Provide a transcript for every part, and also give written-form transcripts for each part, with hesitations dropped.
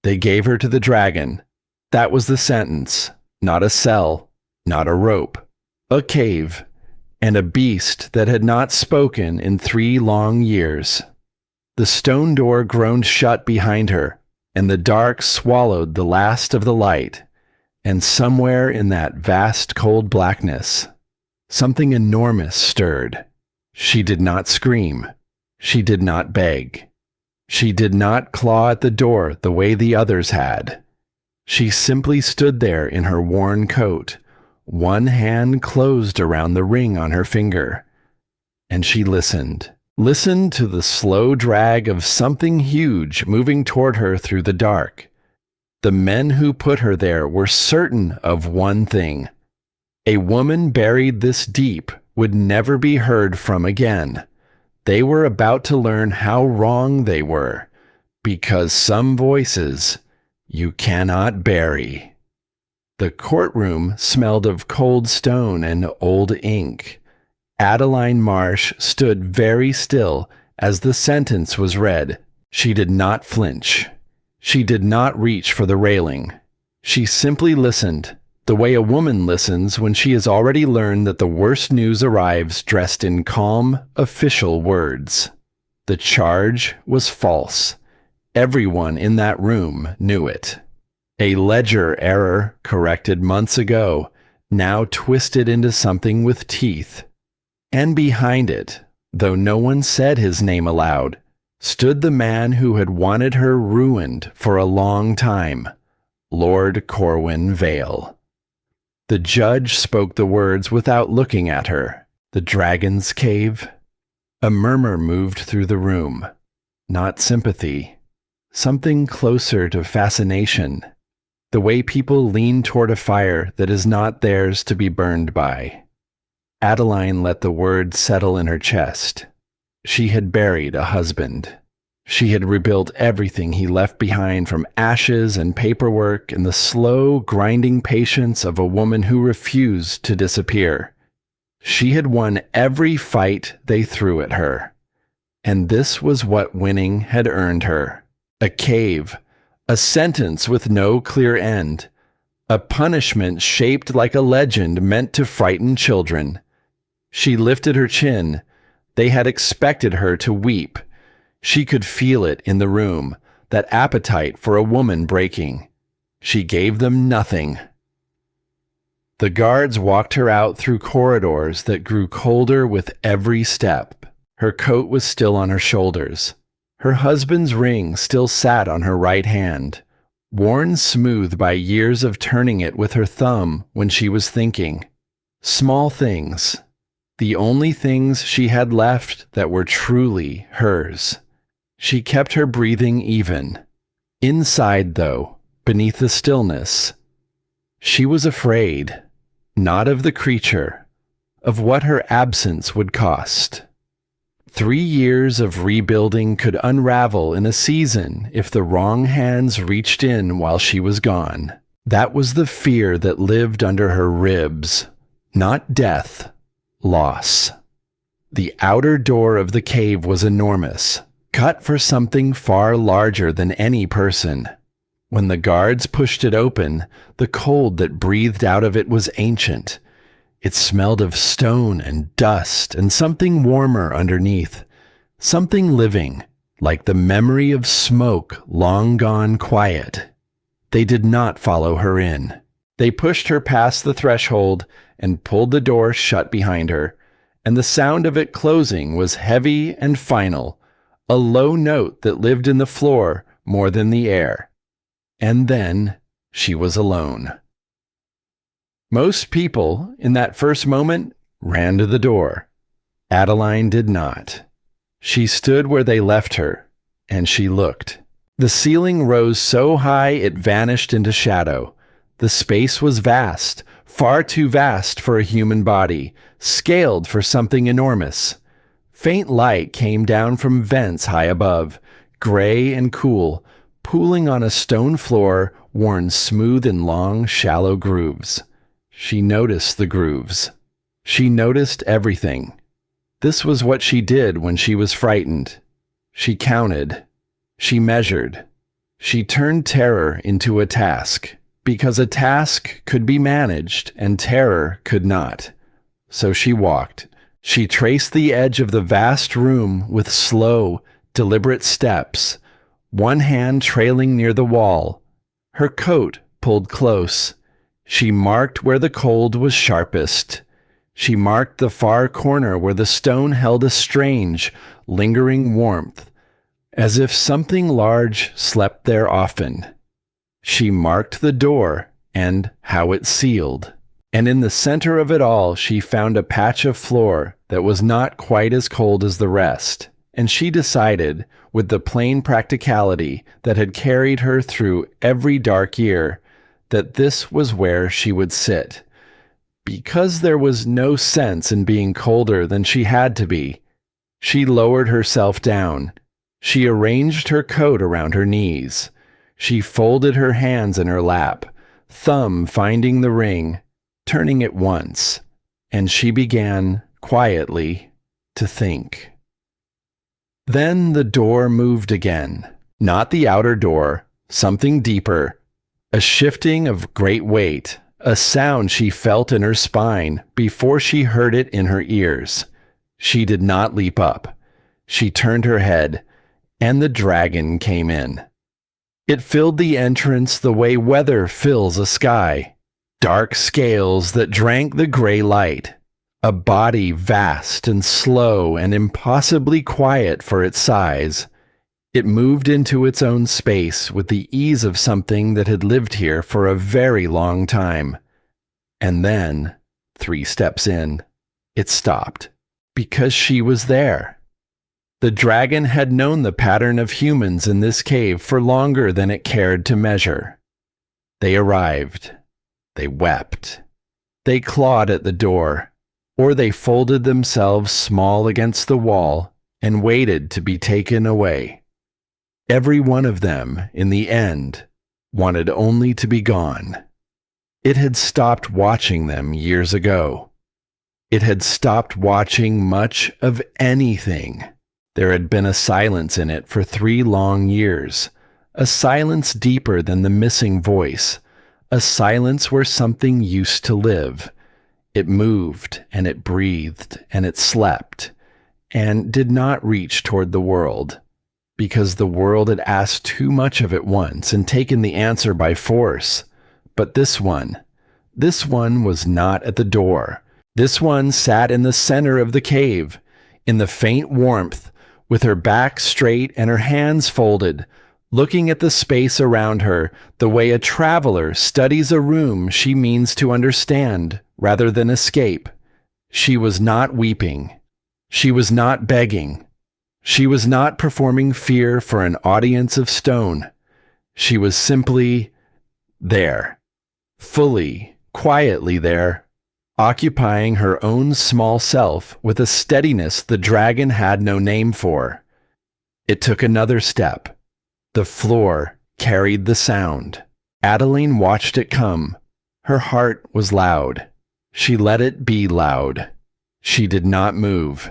They gave her to the dragon. That was the sentence. Not a cell, not a rope. A cave, and a beast that had not spoken in 3 long years. The stone door groaned shut behind her, and the dark swallowed the last of the light, and somewhere in that vast cold blackness, something enormous stirred. She did not scream. She did not beg. She did not claw at the door the way the others had. She simply stood there in her worn coat, one hand closed around the ring on her finger. And she listened to the slow drag of something huge moving toward her through the dark. The men who put her there were certain of one thing. A woman buried this deep would never be heard from again. They were about to learn how wrong they were, because some voices you cannot bury. The courtroom smelled of cold stone and old ink. Adeline Marsh stood very still as the sentence was read. She did not flinch. She did not reach for the railing. She simply listened, the way a woman listens when she has already learned that the worst news arrives dressed in calm, official words. The charge was false. Everyone in that room knew it. A ledger error corrected months ago, now twisted into something with teeth. And behind it, though no one said his name aloud, stood the man who had wanted her ruined for a long time, Lord Corwin Vale. The judge spoke the words without looking at her. The dragon's cave? A murmur moved through the room. Not sympathy. Something closer to fascination. The way people lean toward a fire that is not theirs to be burned by. Adeline let the words settle in her chest. She had buried a husband. She had rebuilt everything he left behind from ashes and paperwork and the slow, grinding patience of a woman who refused to disappear. She had won every fight they threw at her. And this was what winning had earned her. A cave, a sentence with no clear end, a punishment shaped like a legend meant to frighten children. She lifted her chin. They had expected her to weep. She could feel it in the room, that appetite for a woman breaking. She gave them nothing. The guards walked her out through corridors that grew colder with every step. Her coat was still on her shoulders. Her husband's ring still sat on her right hand, worn smooth by years of turning it with her thumb when she was thinking. Small things. The only things she had left that were truly hers. She kept her breathing even. Inside, though, beneath the stillness, she was afraid, not of the creature, of what her absence would cost. 3 years of rebuilding could unravel in a season if the wrong hands reached in while she was gone. That was the fear that lived under her ribs. Not death, loss. The outer door of the cave was enormous, cut for something far larger than any person. When the guards pushed it open, the cold that breathed out of it was ancient. It smelled of stone and dust and something warmer underneath, something living, like the memory of smoke long gone quiet. They did not follow her in. They pushed her past the threshold and pulled the door shut behind her, and the sound of it closing was heavy and final, a low note that lived in the floor more than the air. And then she was alone. Most people, in that first moment, ran to the door. Adeline did not. She stood where they left her, and she looked. The ceiling rose so high it vanished into shadow. The space was vast, far too vast for a human body, scaled for something enormous. Faint light came down from vents high above, gray and cool, pooling on a stone floor worn smooth in long, shallow grooves. She noticed the grooves. She noticed everything. This was what she did when she was frightened. She counted. She measured. She turned terror into a task, because a task could be managed and terror could not. So she walked. She traced the edge of the vast room with slow, deliberate steps, one hand trailing near the wall, her coat pulled close. She marked where the cold was sharpest. She marked the far corner where the stone held a strange, lingering warmth, as if something large slept there often. She marked the door and how it sealed. And in the center of it all, she found a patch of floor that was not quite as cold as the rest. And she decided, with the plain practicality that had carried her through every dark year, that this was where she would sit. Because there was no sense in being colder than she had to be, she lowered herself down. She arranged her coat around her knees. She folded her hands in her lap, thumb finding the ring, turning it once, and she began, quietly, to think. Then the door moved again. Not the outer door, something deeper. A shifting of great weight, a sound she felt in her spine before she heard it in her ears. She did not leap up. She turned her head, and the dragon came in. It filled the entrance the way weather fills a sky. Dark scales that drank the gray light. A body vast and slow and impossibly quiet for its size. It moved into its own space with the ease of something that had lived here for a very long time. And then, 3 steps in, it stopped. Because she was there. The dragon had known the pattern of humans in this cave for longer than it cared to measure. They arrived. They wept. They clawed at the door, or they folded themselves small against the wall and waited to be taken away. Every one of them, in the end, wanted only to be gone. It had stopped watching them years ago. It had stopped watching much of anything. There had been a silence in it for 3 long years, a silence deeper than the missing voice, a silence where something used to live. It moved, and it breathed, and it slept, and did not reach toward the world, because the world had asked too much of it once and taken the answer by force. But this one was not at the door. This one sat in the center of the cave, in the faint warmth, with her back straight and her hands folded, looking at the space around her the way a traveler studies a room she means to understand rather than escape. She was not weeping. She was not begging. She was not performing fear for an audience of stone. She was simply there, fully, quietly there, occupying her own small self with a steadiness the dragon had no name for. It took another step. The floor carried the sound. Adeline watched it come. Her heart was loud. She let it be loud. She did not move.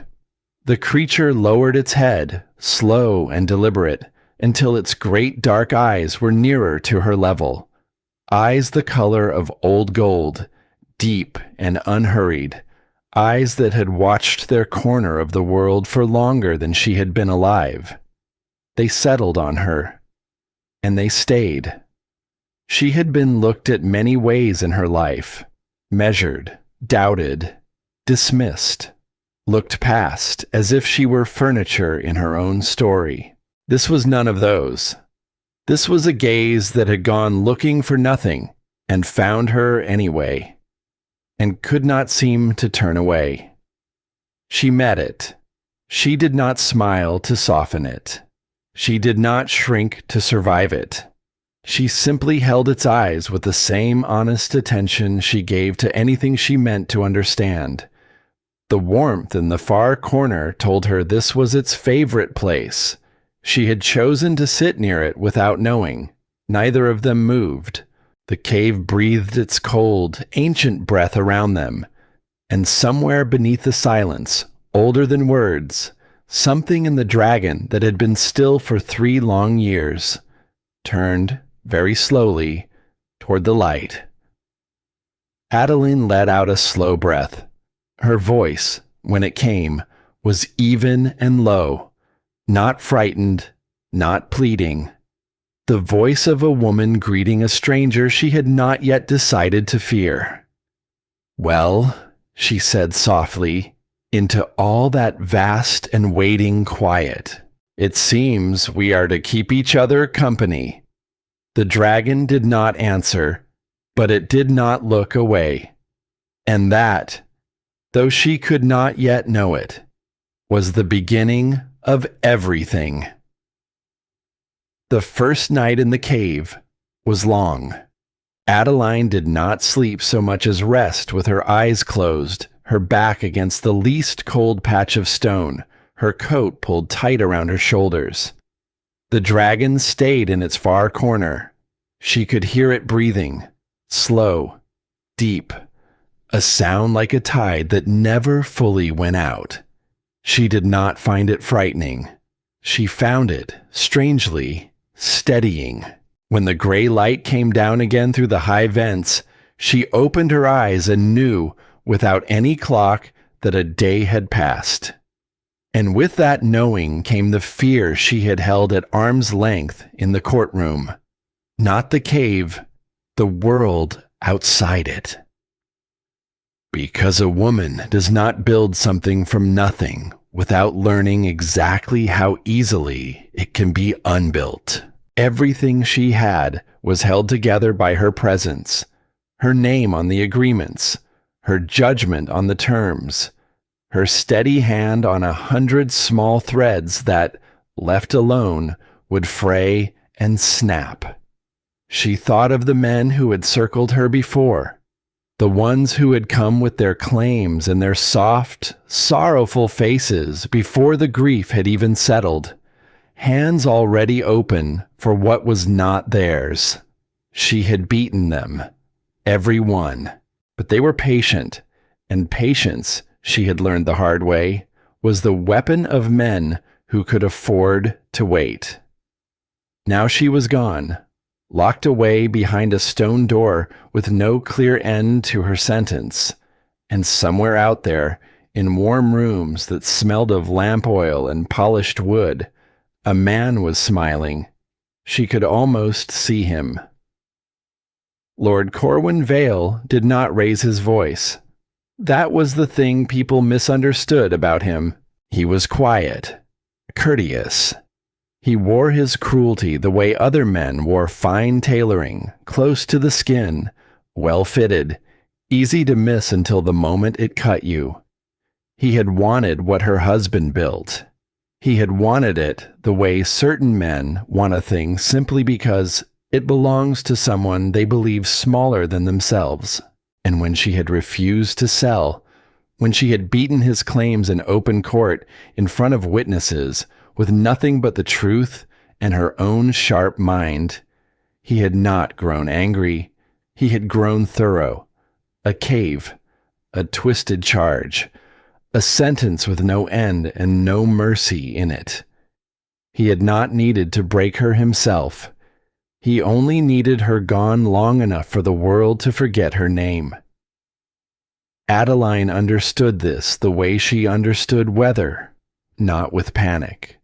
The creature lowered its head, slow and deliberate, until its great dark eyes were nearer to her level. Eyes the color of old gold, deep and unhurried. Eyes that had watched their corner of the world for longer than she had been alive. They settled on her, and they stayed. She had been looked at many ways in her life, measured, doubted, dismissed, looked past as if she were furniture in her own story. This was none of those. This was a gaze that had gone looking for nothing and found her anyway, and could not seem to turn away. She met it. She did not smile to soften it. She did not shrink to survive it. She simply held its eyes with the same honest attention she gave to anything she meant to understand. The warmth in the far corner told her this was its favorite place. She had chosen to sit near it without knowing. Neither of them moved. The cave breathed its cold, ancient breath around them. And somewhere beneath the silence, older than words, something in the dragon that had been still for 3 long years. turned very slowly toward the light. Adeline let out a slow breath. Her voice, when it came, was even and low, not frightened, not pleading. The voice of a woman greeting a stranger she had not yet decided to fear. "Well," she said softly, into all that vast and waiting quiet, "it seems we are to keep each other company." The dragon did not answer, but it did not look away. And that, though she could not yet know it, was the beginning of everything. The first night in the cave was long. Adeline did not sleep so much as rest with her eyes closed, her back against the least cold patch of stone, her coat pulled tight around her shoulders. The dragon stayed in its far corner. She could hear it breathing, slow, deep, a sound like a tide that never fully went out. She did not find it frightening. She found it, strangely, steadying. When the gray light came down again through the high vents, she opened her eyes and knew, without any clock, that a day had passed. And with that knowing came the fear she had held at arm's length in the courtroom. Not the cave, the world outside it. Because a woman does not build something from nothing without learning exactly how easily it can be unbuilt. Everything she had was held together by her presence, her name on the agreements, her judgment on the terms, her steady hand on 100 small threads that, left alone, would fray and snap. She thought of the men who had circled her before, the ones who had come with their claims and their soft, sorrowful faces before the grief had even settled, hands already open for what was not theirs. She had beaten them, every one, but they were patient, and patience, she had learned the hard way, was the weapon of men who could afford to wait. Now she was gone, locked away behind a stone door with no clear end to her sentence, and somewhere out there, in warm rooms that smelled of lamp oil and polished wood, a man was smiling. She could almost see him. Lord Corwin Vale did not raise his voice. That was the thing people misunderstood about him. He was quiet, courteous. He wore his cruelty the way other men wore fine tailoring, close to the skin, well-fitted, easy to miss until the moment it cut you. He had wanted what her husband built. He had wanted it the way certain men want a thing simply because it belongs to someone they believe smaller than themselves. And when she had refused to sell, when she had beaten his claims in open court in front of witnesses, with nothing but the truth and her own sharp mind, he had not grown angry. He had grown thorough. A cave, a twisted charge, a sentence with no end and no mercy in it. He had not needed to break her himself. He only needed her gone long enough for the world to forget her name. Adeline understood this the way she understood weather, not with panic,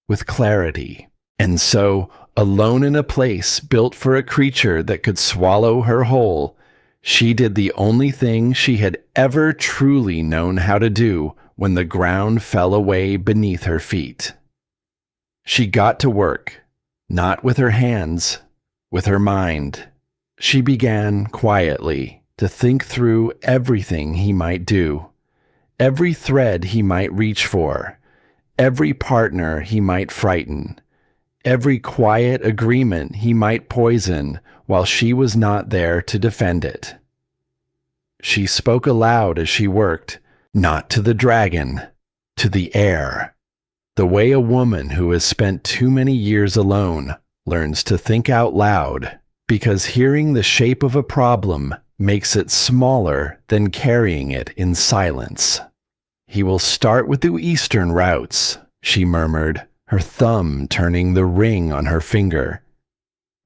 with clarity. And so, alone in a place built for a creature that could swallow her whole, she did the only thing she had ever truly known how to do when the ground fell away beneath her feet. She got to work, not with her hands, with her mind. She began quietly to think through everything he might do, every thread he might reach for, every partner he might frighten, every quiet agreement he might poison while she was not there to defend it. She spoke aloud as she worked, not to the dragon, to the air, the way a woman who has spent too many years alone learns to think out loud, because hearing the shape of a problem makes it smaller than carrying it in silence. "He will start with the eastern routes," she murmured, her thumb turning the ring on her finger.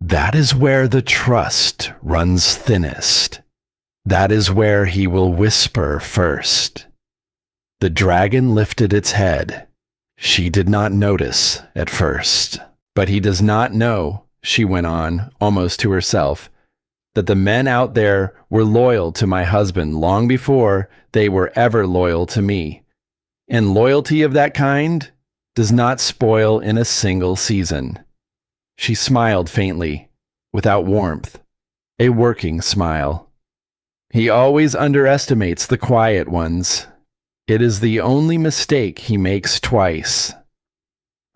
That is where the trust runs thinnest. That is where he will whisper first. The dragon lifted its head. She did not notice at first. But he does not know, she went on, almost to herself, that the men out there were loyal to my husband long before they were ever loyal to me. And loyalty of that kind does not spoil in a single season. She smiled faintly, without warmth, a working smile. He always underestimates the quiet ones. It is the only mistake he makes twice.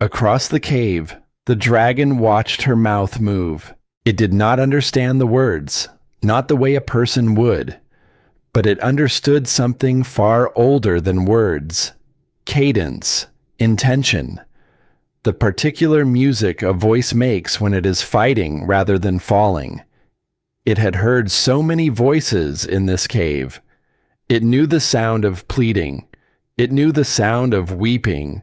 Across the cave, the dragon watched her mouth move. It did not understand the words, not the way a person would, but it understood something far older than words: cadence, intention, the particular music a voice makes when it is fighting rather than falling. It had heard so many voices in this cave. It knew the sound of pleading. It knew the sound of weeping.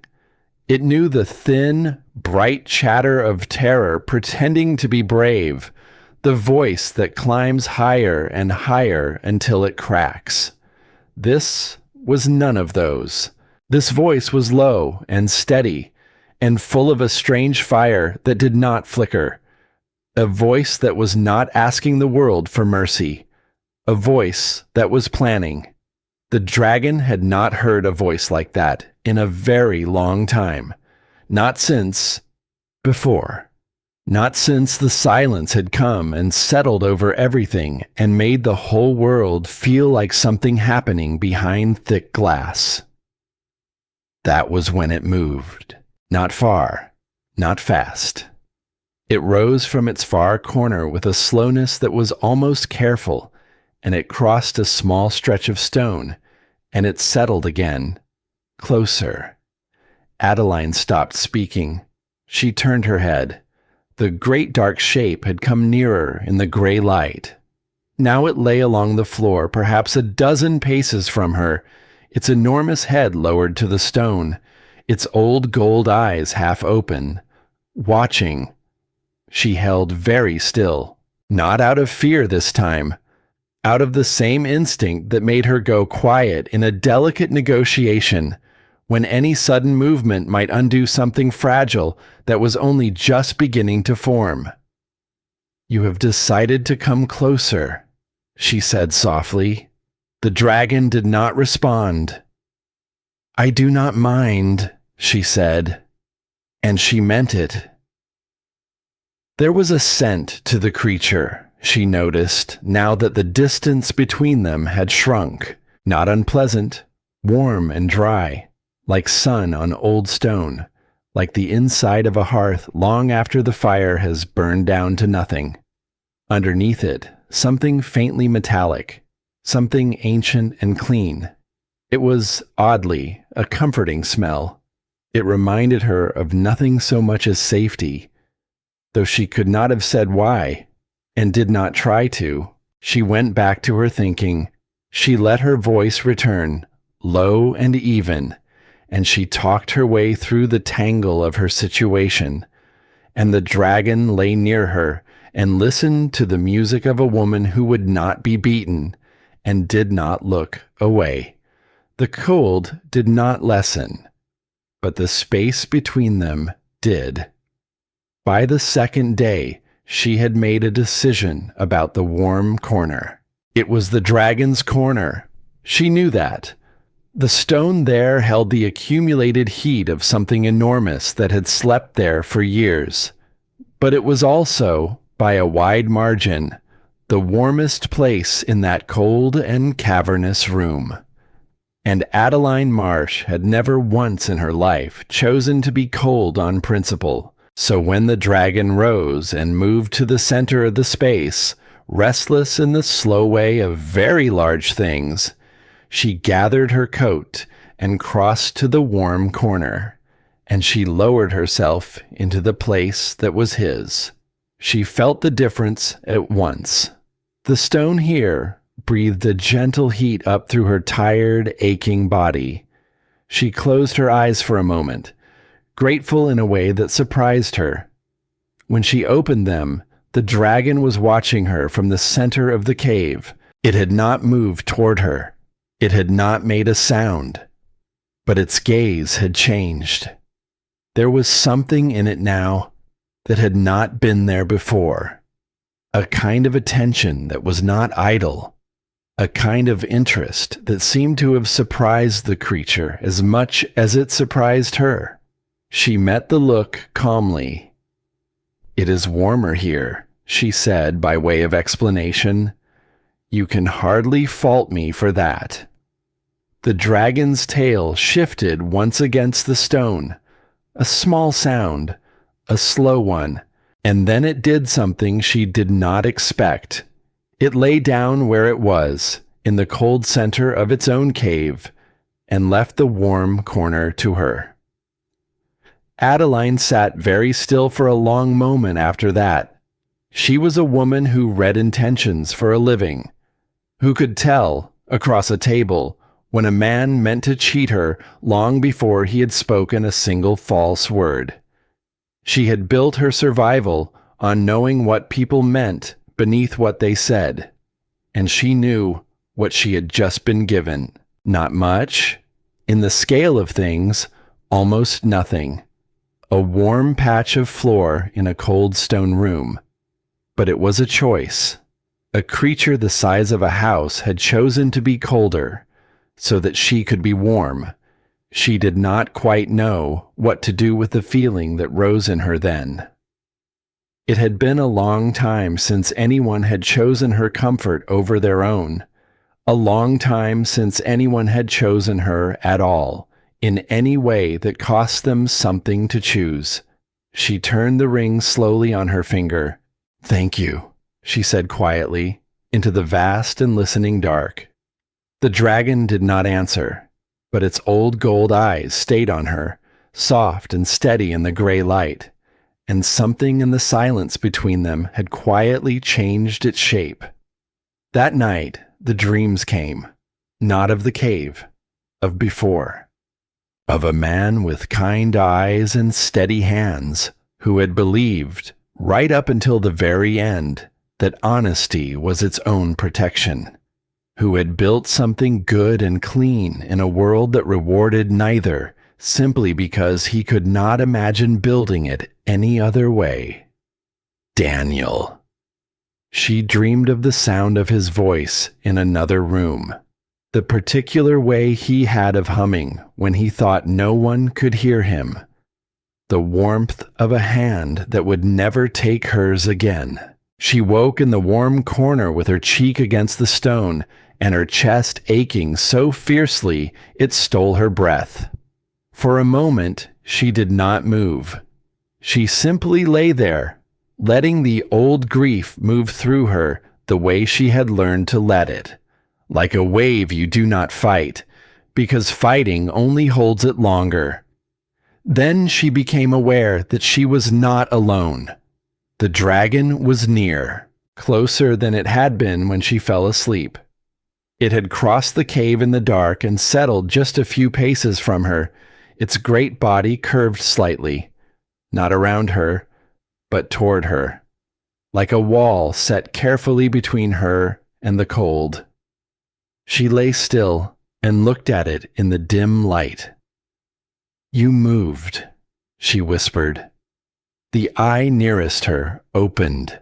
It knew the thin, bright chatter of terror pretending to be brave, the voice that climbs higher and higher until it cracks. This was none of those. This voice was low and steady, and full of a strange fire that did not flicker. A voice that was not asking the world for mercy. A voice that was planning. The dragon had not heard a voice like that in a very long time. Not since before. Not since the silence had come and settled over everything and made the whole world feel like something happening behind thick glass. That was when it moved. Not far, not fast. It rose from its far corner with a slowness that was almost careful, and it crossed a small stretch of stone, and it settled again, closer. Adeline stopped speaking. She turned her head. The great dark shape had come nearer in the gray light. Now it lay along the floor, perhaps a dozen paces from her, its enormous head lowered to the stone, its old gold eyes half open, watching. She held very still, not out of fear this time, out of the same instinct that made her go quiet in a delicate negotiation, when any sudden movement might undo something fragile that was only just beginning to form. "You have decided to come closer," she said softly. The dragon did not respond. "I do not mind," she said, and she meant it. There was a scent to the creature, she noticed, now that the distance between them had shrunk, not unpleasant, warm and dry, like sun on old stone, like the inside of a hearth long after the fire has burned down to nothing. Underneath it, something faintly metallic, something ancient and clean. It was, oddly, a comforting smell. It reminded her of nothing so much as safety. Though she could not have said why, and did not try to, she went back to her thinking. She let her voice return, low and even, and she talked her way through the tangle of her situation. And the dragon lay near her and listened to the music of a woman who would not be beaten, and did not look away. The cold did not lessen, but the space between them did. By the second day, she had made a decision about the warm corner. It was the dragon's corner. She knew that. The stone there held the accumulated heat of something enormous that had slept there for years. But it was also, by a wide margin, the warmest place in that cold and cavernous room. And Adeline Marsh had never once in her life chosen to be cold on principle. So when the dragon rose and moved to the center of the space, restless in the slow way of very large things, she gathered her coat and crossed to the warm corner, and she lowered herself into the place that was his. She felt the difference at once. The stone here breathed a gentle heat up through her tired, aching body. She closed her eyes for a moment, grateful in a way that surprised her. When she opened them, The dragon was watching her from the center of the cave. It had not moved toward her. It had not made a sound. But its gaze had changed. There was something in it now that had not been there before. A kind of attention that was not idle. A kind of interest that seemed to have surprised the creature as much as it surprised her. She met the look calmly. "It is warmer here," she said by way of explanation. "You can hardly fault me for that." The dragon's tail shifted once against the stone. A small sound, a slow one, and then it did something she did not expect. It lay down where it was, in the cold center of its own cave, and left the warm corner to her. Adeline sat very still for a long moment after that. She was a woman who read intentions for a living, who could tell, across a table, when a man meant to cheat her long before he had spoken a single false word. She had built her survival on knowing what people meant beneath what they said, and she knew what she had just been given. Not much. In the scale of things, almost nothing. A warm patch of floor in a cold stone room. But it was a choice. A creature the size of a house had chosen to be colder, so that she could be warm. She did not quite know what to do with the feeling that rose in her then. It had been a long time since anyone had chosen her comfort over their own. A long time since anyone had chosen her at all, in any way that cost them something to choose. She turned the ring slowly on her finger. "Thank you," she said quietly, into the vast and listening dark. The dragon did not answer, but its old gold eyes stayed on her, soft and steady in the gray light, and something in the silence between them had quietly changed its shape. That night, the dreams came, not of the cave, of before. Of a man with kind eyes and steady hands, who had believed, right up until the very end, that honesty was its own protection. Who had built something good and clean in a world that rewarded neither, simply because he could not imagine building it any other way. Daniel. She dreamed of the sound of his voice in another room, the particular way he had of humming when he thought no one could hear him, the warmth of a hand that would never take hers again. She woke in the warm corner with her cheek against the stone, and her chest aching so fiercely it stole her breath. For a moment, she did not move. She simply lay there, letting the old grief move through her the way she had learned to let it. Like a wave you do not fight, because fighting only holds it longer. Then she became aware that she was not alone. The dragon was near, closer than it had been when she fell asleep. It had crossed the cave in the dark and settled just a few paces from her, its great body curved slightly, not around her, but toward her, like a wall set carefully between her and the cold. She lay still and looked at it in the dim light. "You moved," she whispered. The eye nearest her opened,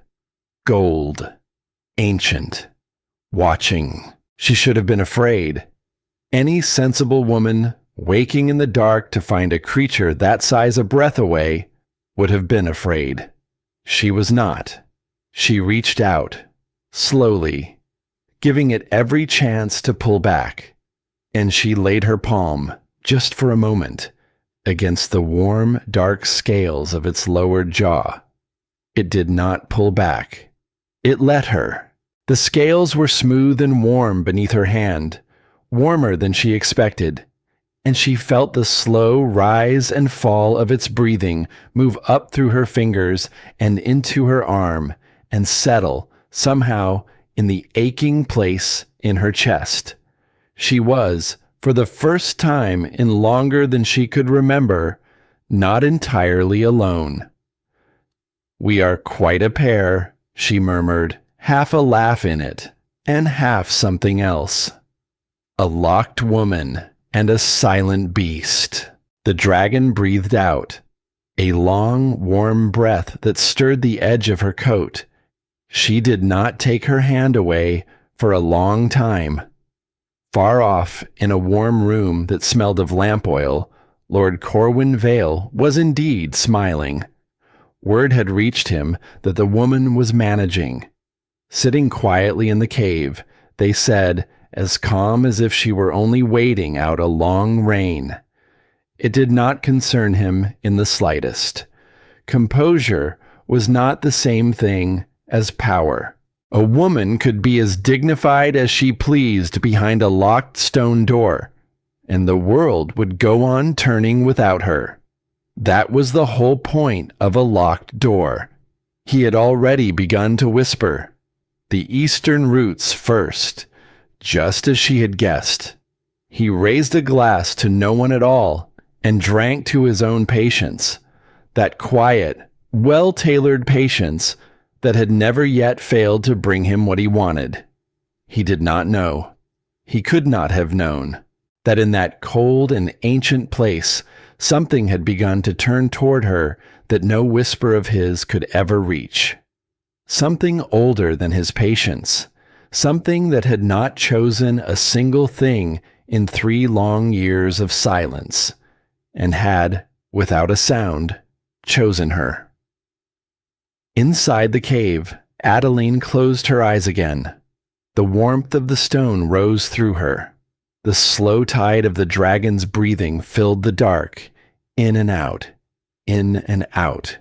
gold, ancient, watching. She should have been afraid. Any sensible woman, waking in the dark to find a creature that size a breath away, would have been afraid. She was not. She reached out, slowly, giving it every chance to pull back, and she laid her palm, just for a moment, against the warm, dark scales of its lowered jaw. It did not pull back. It let her. The scales were smooth and warm beneath her hand, warmer than she expected, and she felt the slow rise and fall of its breathing move up through her fingers and into her arm and settle, somehow, in the aching place in her chest. She was, for the first time in longer than she could remember, not entirely alone. "We are quite a pair," she murmured, half a laugh in it, and half something else. A locked woman and a silent beast. The dragon breathed out, a long, warm breath that stirred the edge of her coat. She did not take her hand away for a long time. Far off, in a warm room that smelled of lamp oil, Lord Corwin Vale was indeed smiling. Word had reached him that the woman was managing. Sitting quietly in the cave, they said, as calm as if she were only waiting out a long rain. It did not concern him in the slightest. Composure was not the same thing as power. A woman could be as dignified as she pleased behind a locked stone door, and the world would go on turning without her. That was the whole point of a locked door. He had already begun to whisper, the eastern roots first, just as she had guessed. He raised a glass to no one at all and drank to his own patience, that quiet, well-tailored patience that had never yet failed to bring him what he wanted. He did not know, he could not have known, that in that cold and ancient place something had begun to turn toward her that no whisper of his could ever reach. Something older than his patience, something that had not chosen a single thing in 3 long years of silence, and had, without a sound, chosen her. Inside the cave, Adeline closed her eyes again. The warmth of the stone rose through her. The slow tide of the dragon's breathing filled the dark, in and out,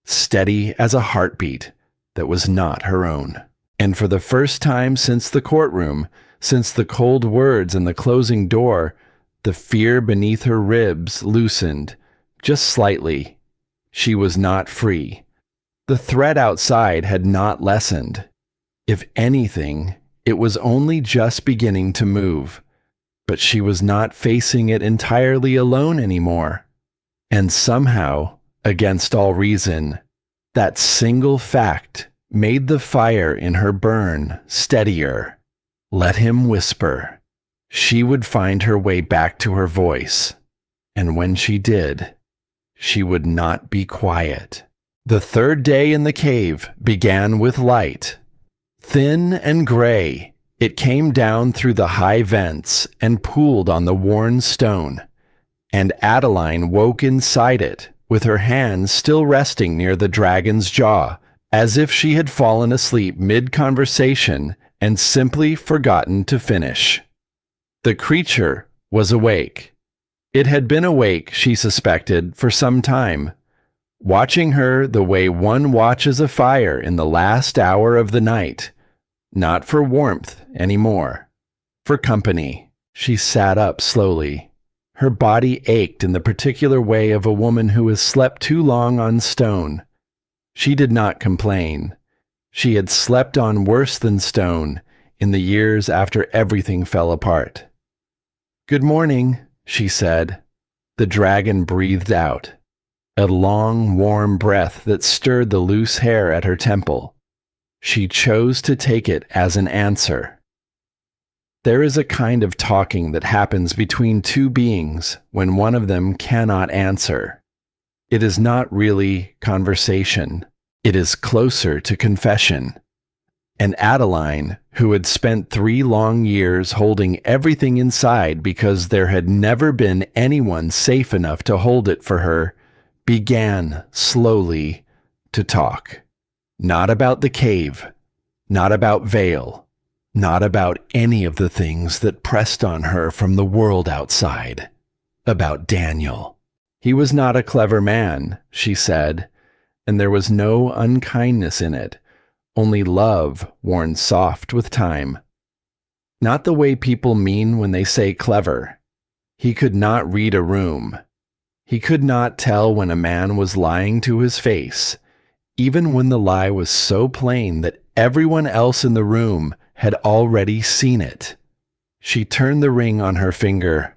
steady as a heartbeat that was not her own. And for the first time since the courtroom, since the cold words and the closing door, the fear beneath her ribs loosened, just slightly. She was not free. The threat outside had not lessened. If anything, it was only just beginning to move. But she was not facing it entirely alone anymore. And somehow, against all reason, that single fact made the fire in her burn steadier. Let him whisper. She would find her way back to her voice. And when she did, she would not be quiet. The third day in the cave began with light. Thin and gray, it came down through the high vents and pooled on the worn stone. And Adeline woke inside it, with her hands still resting near the dragon's jaw, as if she had fallen asleep mid-conversation and simply forgotten to finish. The creature was awake. It had been awake, she suspected, for some time, watching her the way one watches a fire in the last hour of the night, not for warmth anymore, for company. She sat up slowly. Her body ached in the particular way of a woman who has slept too long on stone. She did not complain. She had slept on worse than stone in the years after everything fell apart. "Good morning," she said. The dragon breathed out, a long, warm breath that stirred the loose hair at her temple. She chose to take it as an answer. There is a kind of talking that happens between two beings when one of them cannot answer. It is not really conversation. It is closer to confession. And Adeline, who had spent 3 long years holding everything inside because there had never been anyone safe enough to hold it for her, began slowly to talk. Not about the cave, not about Vale, not about any of the things that pressed on her from the world outside. About Daniel. He was not a clever man, she said, and there was no unkindness in it, only love worn soft with time. Not the way people mean when they say clever. He could not read a room. He could not tell when a man was lying to his face, even when the lie was so plain that everyone else in the room had already seen it. She turned the ring on her finger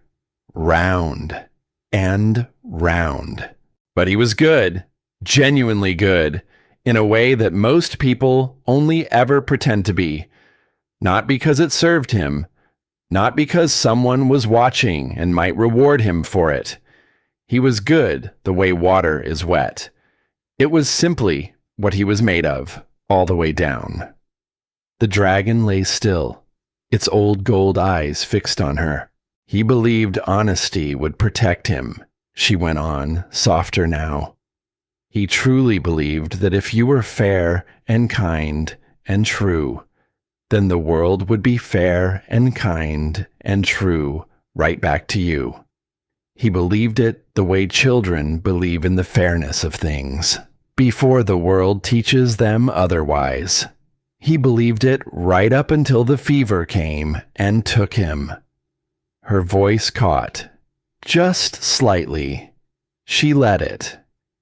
round and round. But he was good, genuinely good, in a way that most people only ever pretend to be, not because it served him, not because someone was watching and might reward him for it. He was good the way water is wet. It was simply what he was made of, all the way down. The dragon lay still, its old gold eyes fixed on her. He believed honesty would protect him, she went on, softer now. He truly believed that if you were fair and kind and true, then the world would be fair and kind and true right back to you. He believed it the way children believe in the fairness of things, before the world teaches them otherwise. He believed it right up until the fever came and took him. Her voice caught, just slightly. She let it.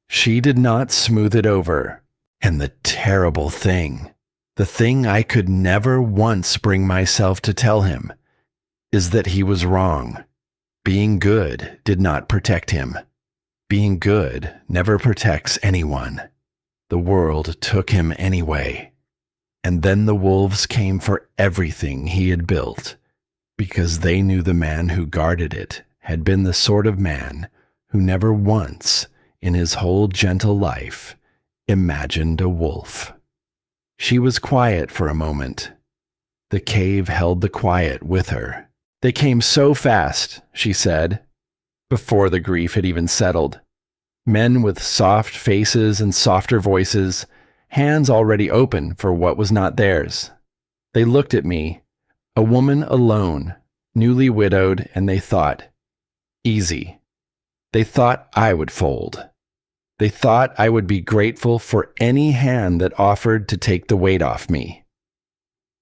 She did not smooth it over. And the terrible thing, the thing I could never once bring myself to tell him, is that he was wrong. Being good did not protect him. Being good never protects anyone. The world took him anyway. And then the wolves came for everything he had built, because they knew the man who guarded it had been the sort of man who never once, in his whole gentle life, imagined a wolf. She was quiet for a moment. The cave held the quiet with her. They came so fast, she said, before the grief had even settled. Men with soft faces and softer voices, hands already open for what was not theirs. They looked at me, a woman alone, newly widowed, and they thought, easy. They thought I would fold. They thought I would be grateful for any hand that offered to take the weight off me.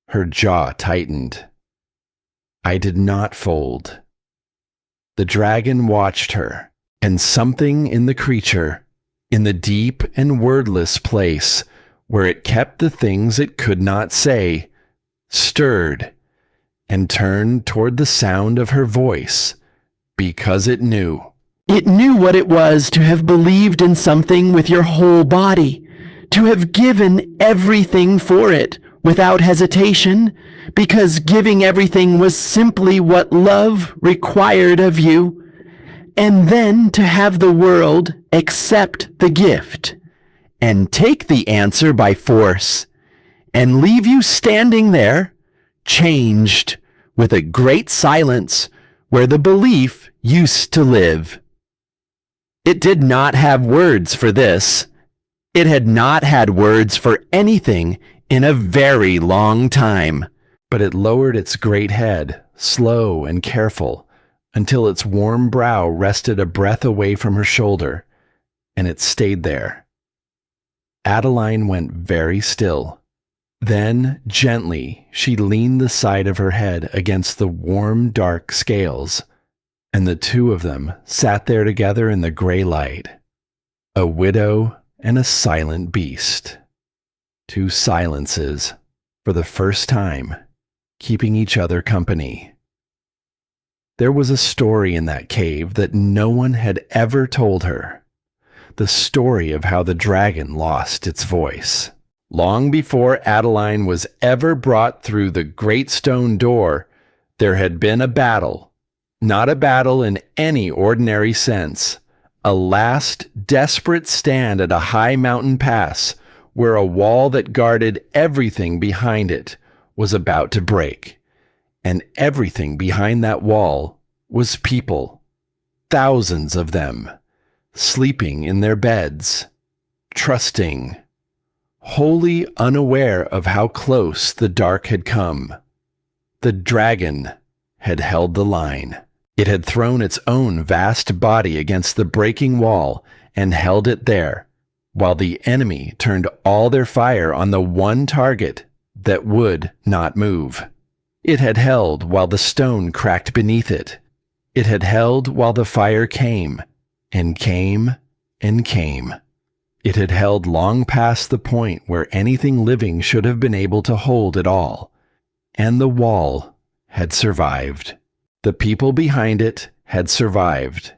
Her jaw tightened. I did not fold. The dragon watched her, and something in the creature, in the deep and wordless place where it kept the things it could not say, stirred and turned toward the sound of her voice, because it knew. It knew what it was to have believed in something with your whole body, to have given everything for it without hesitation, because giving everything was simply what love required of you, and then to have the world accept the gift and take the answer by force and leave you standing there, changed, with a great silence where the belief used to live. It did not have words for this. It had not had words for anything in a very long time. But it lowered its great head, slow and careful, until its warm brow rested a breath away from her shoulder, and it stayed there. Adeline went very still. Then, gently, she leaned the side of her head against the warm, dark scales, and the two of them sat there together in the gray light, a widow and a silent beast. Two silences, for the first time, keeping each other company. There was a story in that cave that no one had ever told her. The story of how the dragon lost its voice. Long before Adeline was ever brought through the great stone door, there had been a battle. Not a battle in any ordinary sense. A last desperate stand at a high mountain pass where a wall that guarded everything behind it was about to break. And everything behind that wall was people. Thousands of them. Sleeping in their beds. Trusting. Wholly unaware of how close the dark had come. The dragon had held the line. It had thrown its own vast body against the breaking wall and held it there, while the enemy turned all their fire on the one target that would not move. It had held while the stone cracked beneath it. It had held while the fire came, and came, and came. It had held long past the point where anything living should have been able to hold it all. And the wall had survived. The people behind it had survived.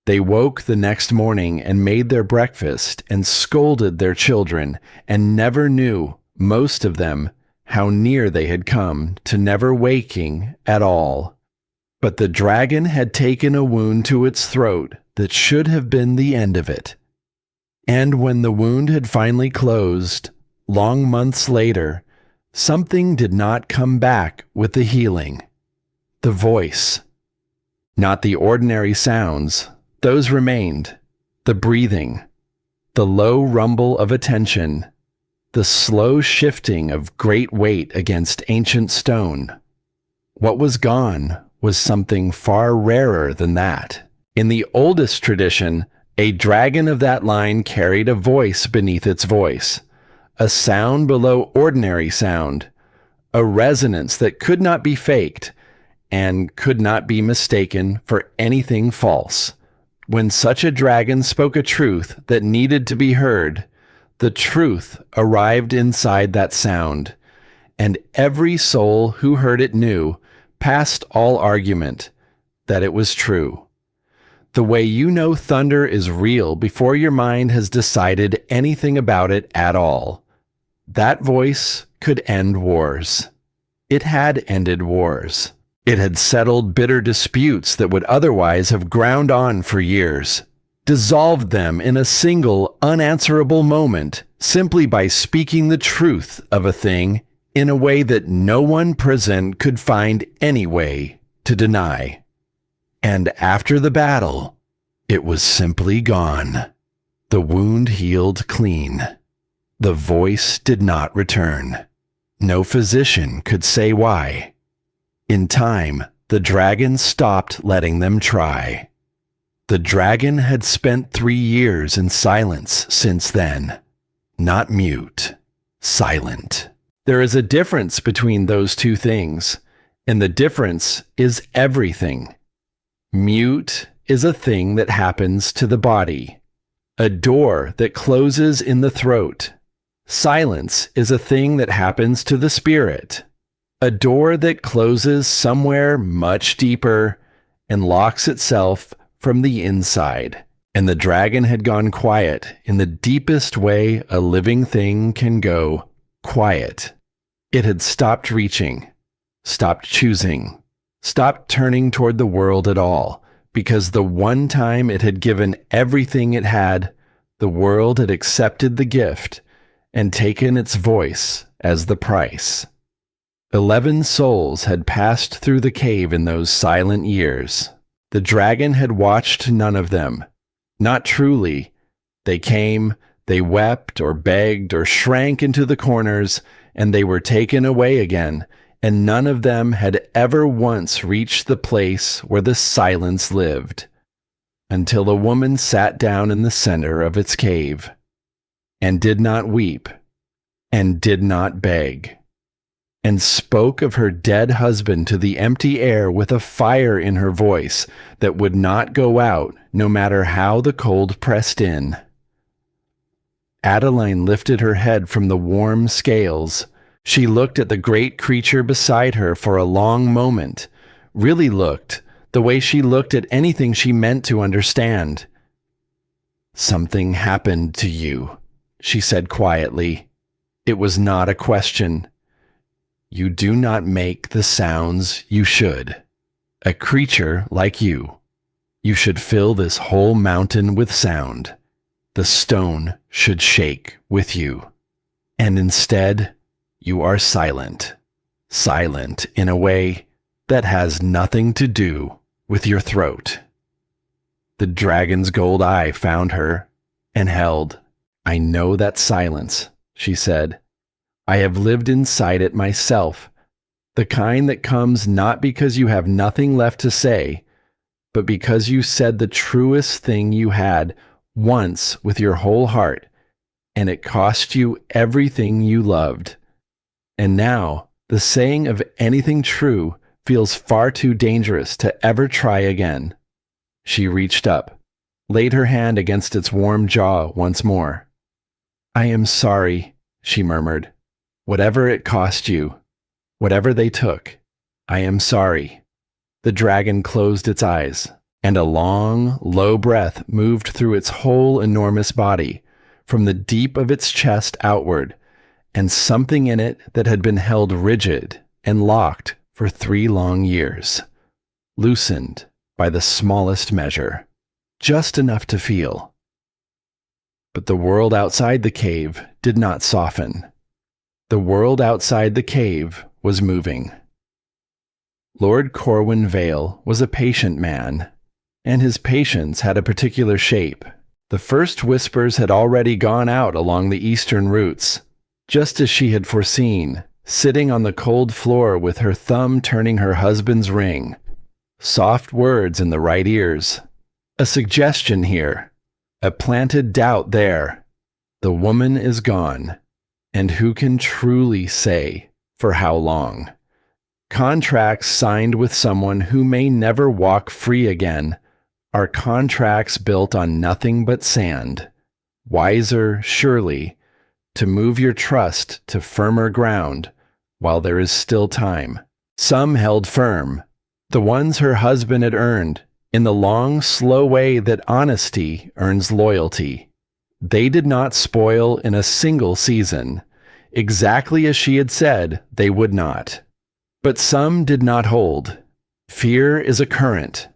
They woke the next morning and made their breakfast and scolded their children, and never knew, most of them, how near they had come to never waking at all. But the dragon had taken a wound to its throat that should have been the end of it. And when the wound had finally closed, long months later, something did not come back with the healing. The voice. Not the ordinary sounds, those remained. The breathing, the low rumble of attention, the slow shifting of great weight against ancient stone. What was gone was something far rarer than that. In the oldest tradition, a dragon of that line carried a voice beneath its voice, a sound below ordinary sound, a resonance that could not be faked and could not be mistaken for anything false. When such a dragon spoke a truth that needed to be heard, the truth arrived inside that sound, and every soul who heard it knew, past all argument, that it was true. The way you know thunder is real before your mind has decided anything about it at all. That voice could end wars. It had ended wars. It had settled bitter disputes that would otherwise have ground on for years, dissolved them in a single unanswerable moment simply by speaking the truth of a thing in a way that no one present could find any way to deny. And after the battle, it was simply gone. The wound healed clean. The voice did not return. No physician could say why. In time, the dragon stopped letting them try. The dragon had spent 3 years in silence since then. Not mute, silent. There is a difference between those two things, and the difference is everything. Mute is a thing that happens to the body, a door that closes in the throat. Silence is a thing that happens to the spirit, a door that closes somewhere much deeper and locks itself from the inside. And the dragon had gone quiet in the deepest way a living thing can go, quiet. It had stopped reaching, stopped choosing, stopped turning toward the world at all, because the one time it had given everything it had, the world had accepted the gift and taken its voice as the price. 11 souls had passed through the cave in those silent years. The dragon had watched none of them. Not truly. They came, they wept or begged or shrank into the corners, and they were taken away again, and none of them had ever once reached the place where the silence lived, until a woman sat down in the center of its cave, and did not weep, and did not beg, and spoke of her dead husband to the empty air with a fire in her voice that would not go out no matter how the cold pressed in. Adeline lifted her head from the warm scales. She looked at the great creature beside her for a long moment, really looked, the way she looked at anything she meant to understand. "Something happened to you," she said quietly. It was not a question. "You do not make the sounds you should. A creature like you. You should fill this whole mountain with sound. The stone should shake with you. And instead, you are silent. Silent in a way that has nothing to do with your throat." The dragon's gold eye found her and held. "I know that silence," she said. "I have lived inside it myself, the kind that comes not because you have nothing left to say, but because you said the truest thing you had once with your whole heart, and it cost you everything you loved. And now, the saying of anything true feels far too dangerous to ever try again." She reached up, laid her hand against its warm jaw once more. "I am sorry," she murmured. "Whatever it cost you, whatever they took, I am sorry." The dragon closed its eyes. and a long, low breath moved through its whole enormous body, from the deep of its chest outward, and something in it that had been held rigid and locked for 3 long years, loosened by the smallest measure, just enough to feel. But the world outside the cave did not soften. The world outside the cave was moving. Lord Corwin Vale was a patient man, and his patience had a particular shape. The first whispers had already gone out along the eastern routes, just as she had foreseen, sitting on the cold floor with her thumb turning her husband's ring. Soft words in the right ears. A suggestion here. A planted doubt there. The woman is gone, and who can truly say for how long? Contracts signed with someone who may never walk free again are contracts built on nothing but sand. Wiser, surely, to move your trust to firmer ground while there is still time. Some held firm, the ones her husband had earned, in the long, slow way that honesty earns loyalty. They did not spoil in a single season, exactly as she had said they would not. But some did not hold. Fear is a current,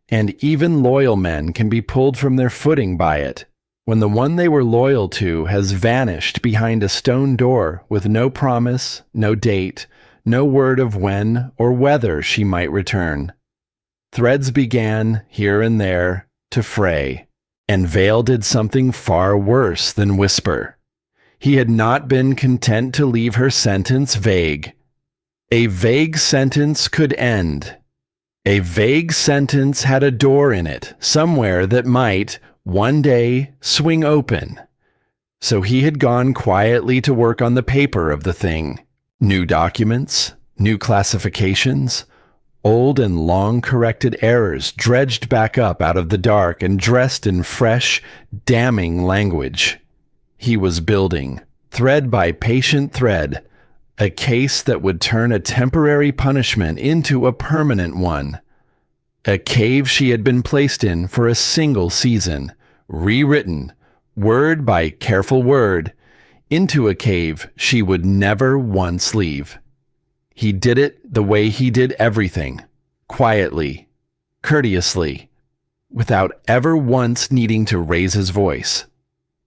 and even loyal men can be pulled from their footing by it, when the one they were loyal to has vanished behind a stone door with no promise, no date, no word of when or whether she might return. Threads began, here and there, to fray, and Vale did something far worse than whisper. He had not been content to leave her sentence vague. A vague sentence could end. A vague sentence had a door in it, somewhere that might, one day, swing open. So he had gone quietly to work on the paper of the thing. New documents, new classifications, old and long-corrected errors dredged back up out of the dark and dressed in fresh, damning language. He was building, thread by patient thread, a case that would turn a temporary punishment into a permanent one. A cave she had been placed in for a single season, rewritten, word by careful word, into a cave she would never once leave. He did it the way he did everything, quietly, courteously, without ever once needing to raise his voice.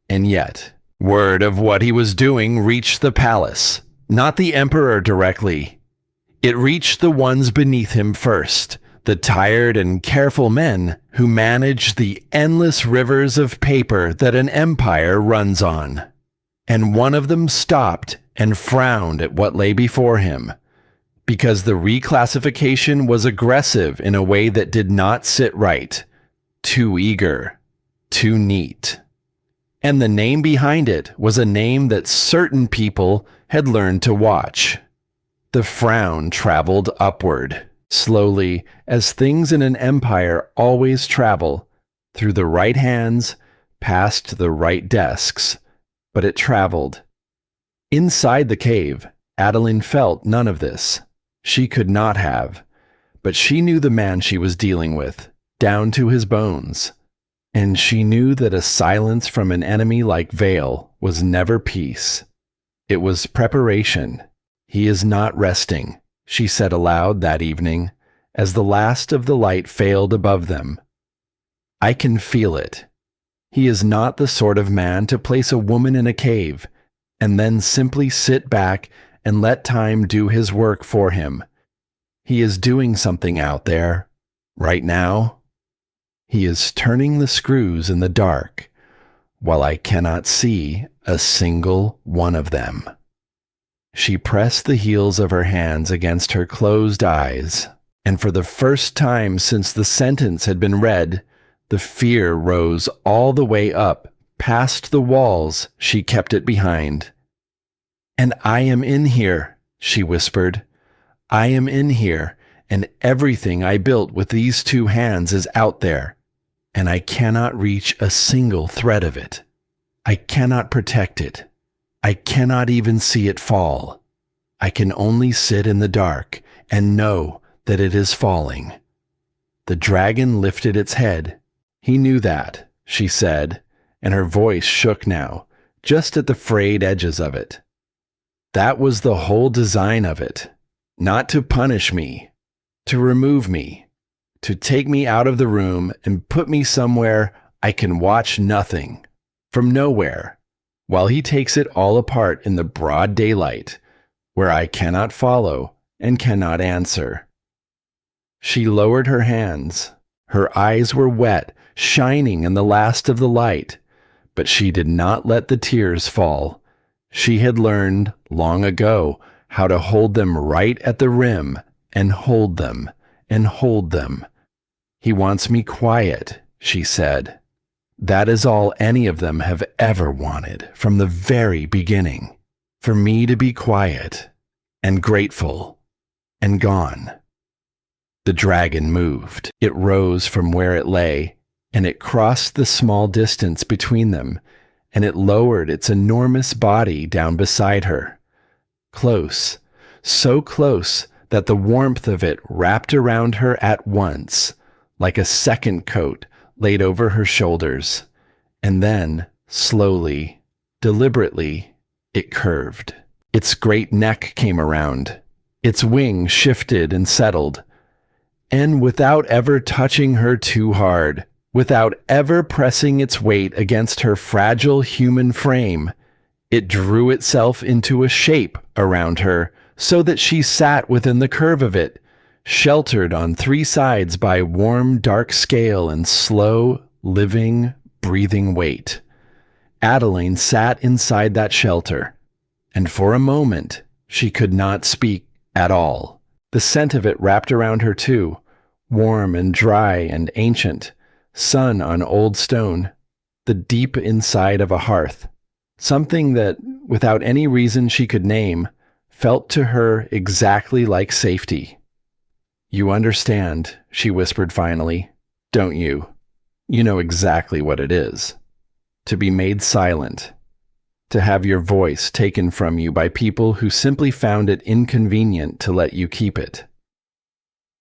And yet, word of what he was doing reached the palace. Not the emperor directly. It reached the ones beneath him first, the tired and careful men who manage the endless rivers of paper that an empire runs on. And one of them stopped and frowned at what lay before him, because the reclassification was aggressive in a way that did not sit right, too eager, too neat. And the name behind it was a name that certain people had learned to watch. The frown traveled upward, slowly, as things in an empire always travel, through the right hands, past the right desks, but it traveled. Inside the cave, Adeline felt none of this. She could not have, but she knew the man she was dealing with, down to his bones. And she knew that a silence from an enemy like Vale was never peace. It was preparation. He is not resting, she said aloud that evening, as the last of the light failed above them. I can feel it. He is not the sort of man to place a woman in a cave and then simply sit back and let time do his work for him. He is doing something out there, right now. He is turning the screws in the dark, while I cannot see a single one of them. She pressed the heels of her hands against her closed eyes, and for the first time since the sentence had been read, the fear rose all the way up, past the walls she kept it behind. And I am in here, she whispered. I am in here, and everything I built with these 2 hands is out there, and I cannot reach a single thread of it. I cannot protect it. I cannot even see it fall. I can only sit in the dark and know that it is falling. The dragon lifted its head. He knew that, she said, and her voice shook now, just at the frayed edges of it. That was the whole design of it. Not to punish me, to remove me, to take me out of the room and put me somewhere I can watch nothing, from nowhere, while he takes it all apart in the broad daylight, where I cannot follow and cannot answer. She lowered her hands. Her eyes were wet, shining in the last of the light, but she did not let the tears fall. She had learned long ago how to hold them right at the rim and hold them and hold them. He wants me quiet, she said. That is all any of them have ever wanted from the very beginning. For me to be quiet and grateful and gone. The dragon moved. It rose from where it lay, and it crossed the small distance between them, and it lowered its enormous body down beside her. Close, so close that the warmth of it wrapped around her at once, like a second coat laid over her shoulders, and then, slowly, deliberately, it curved. Its great neck came around. Its wing shifted and settled, and without ever touching her too hard, without ever pressing its weight against her fragile human frame, it drew itself into a shape around her so that she sat within the curve of it, sheltered on three sides by warm, dark scale and slow, living, breathing weight. Adeline sat inside that shelter, and for a moment she could not speak at all. The scent of it wrapped around her too, warm and dry and ancient, sun on old stone, the deep inside of a hearth, something that, without any reason she could name, felt to her exactly like safety. You understand, she whispered finally, don't you? You know exactly what it is. To be made silent. To have your voice taken from you by people who simply found it inconvenient to let you keep it.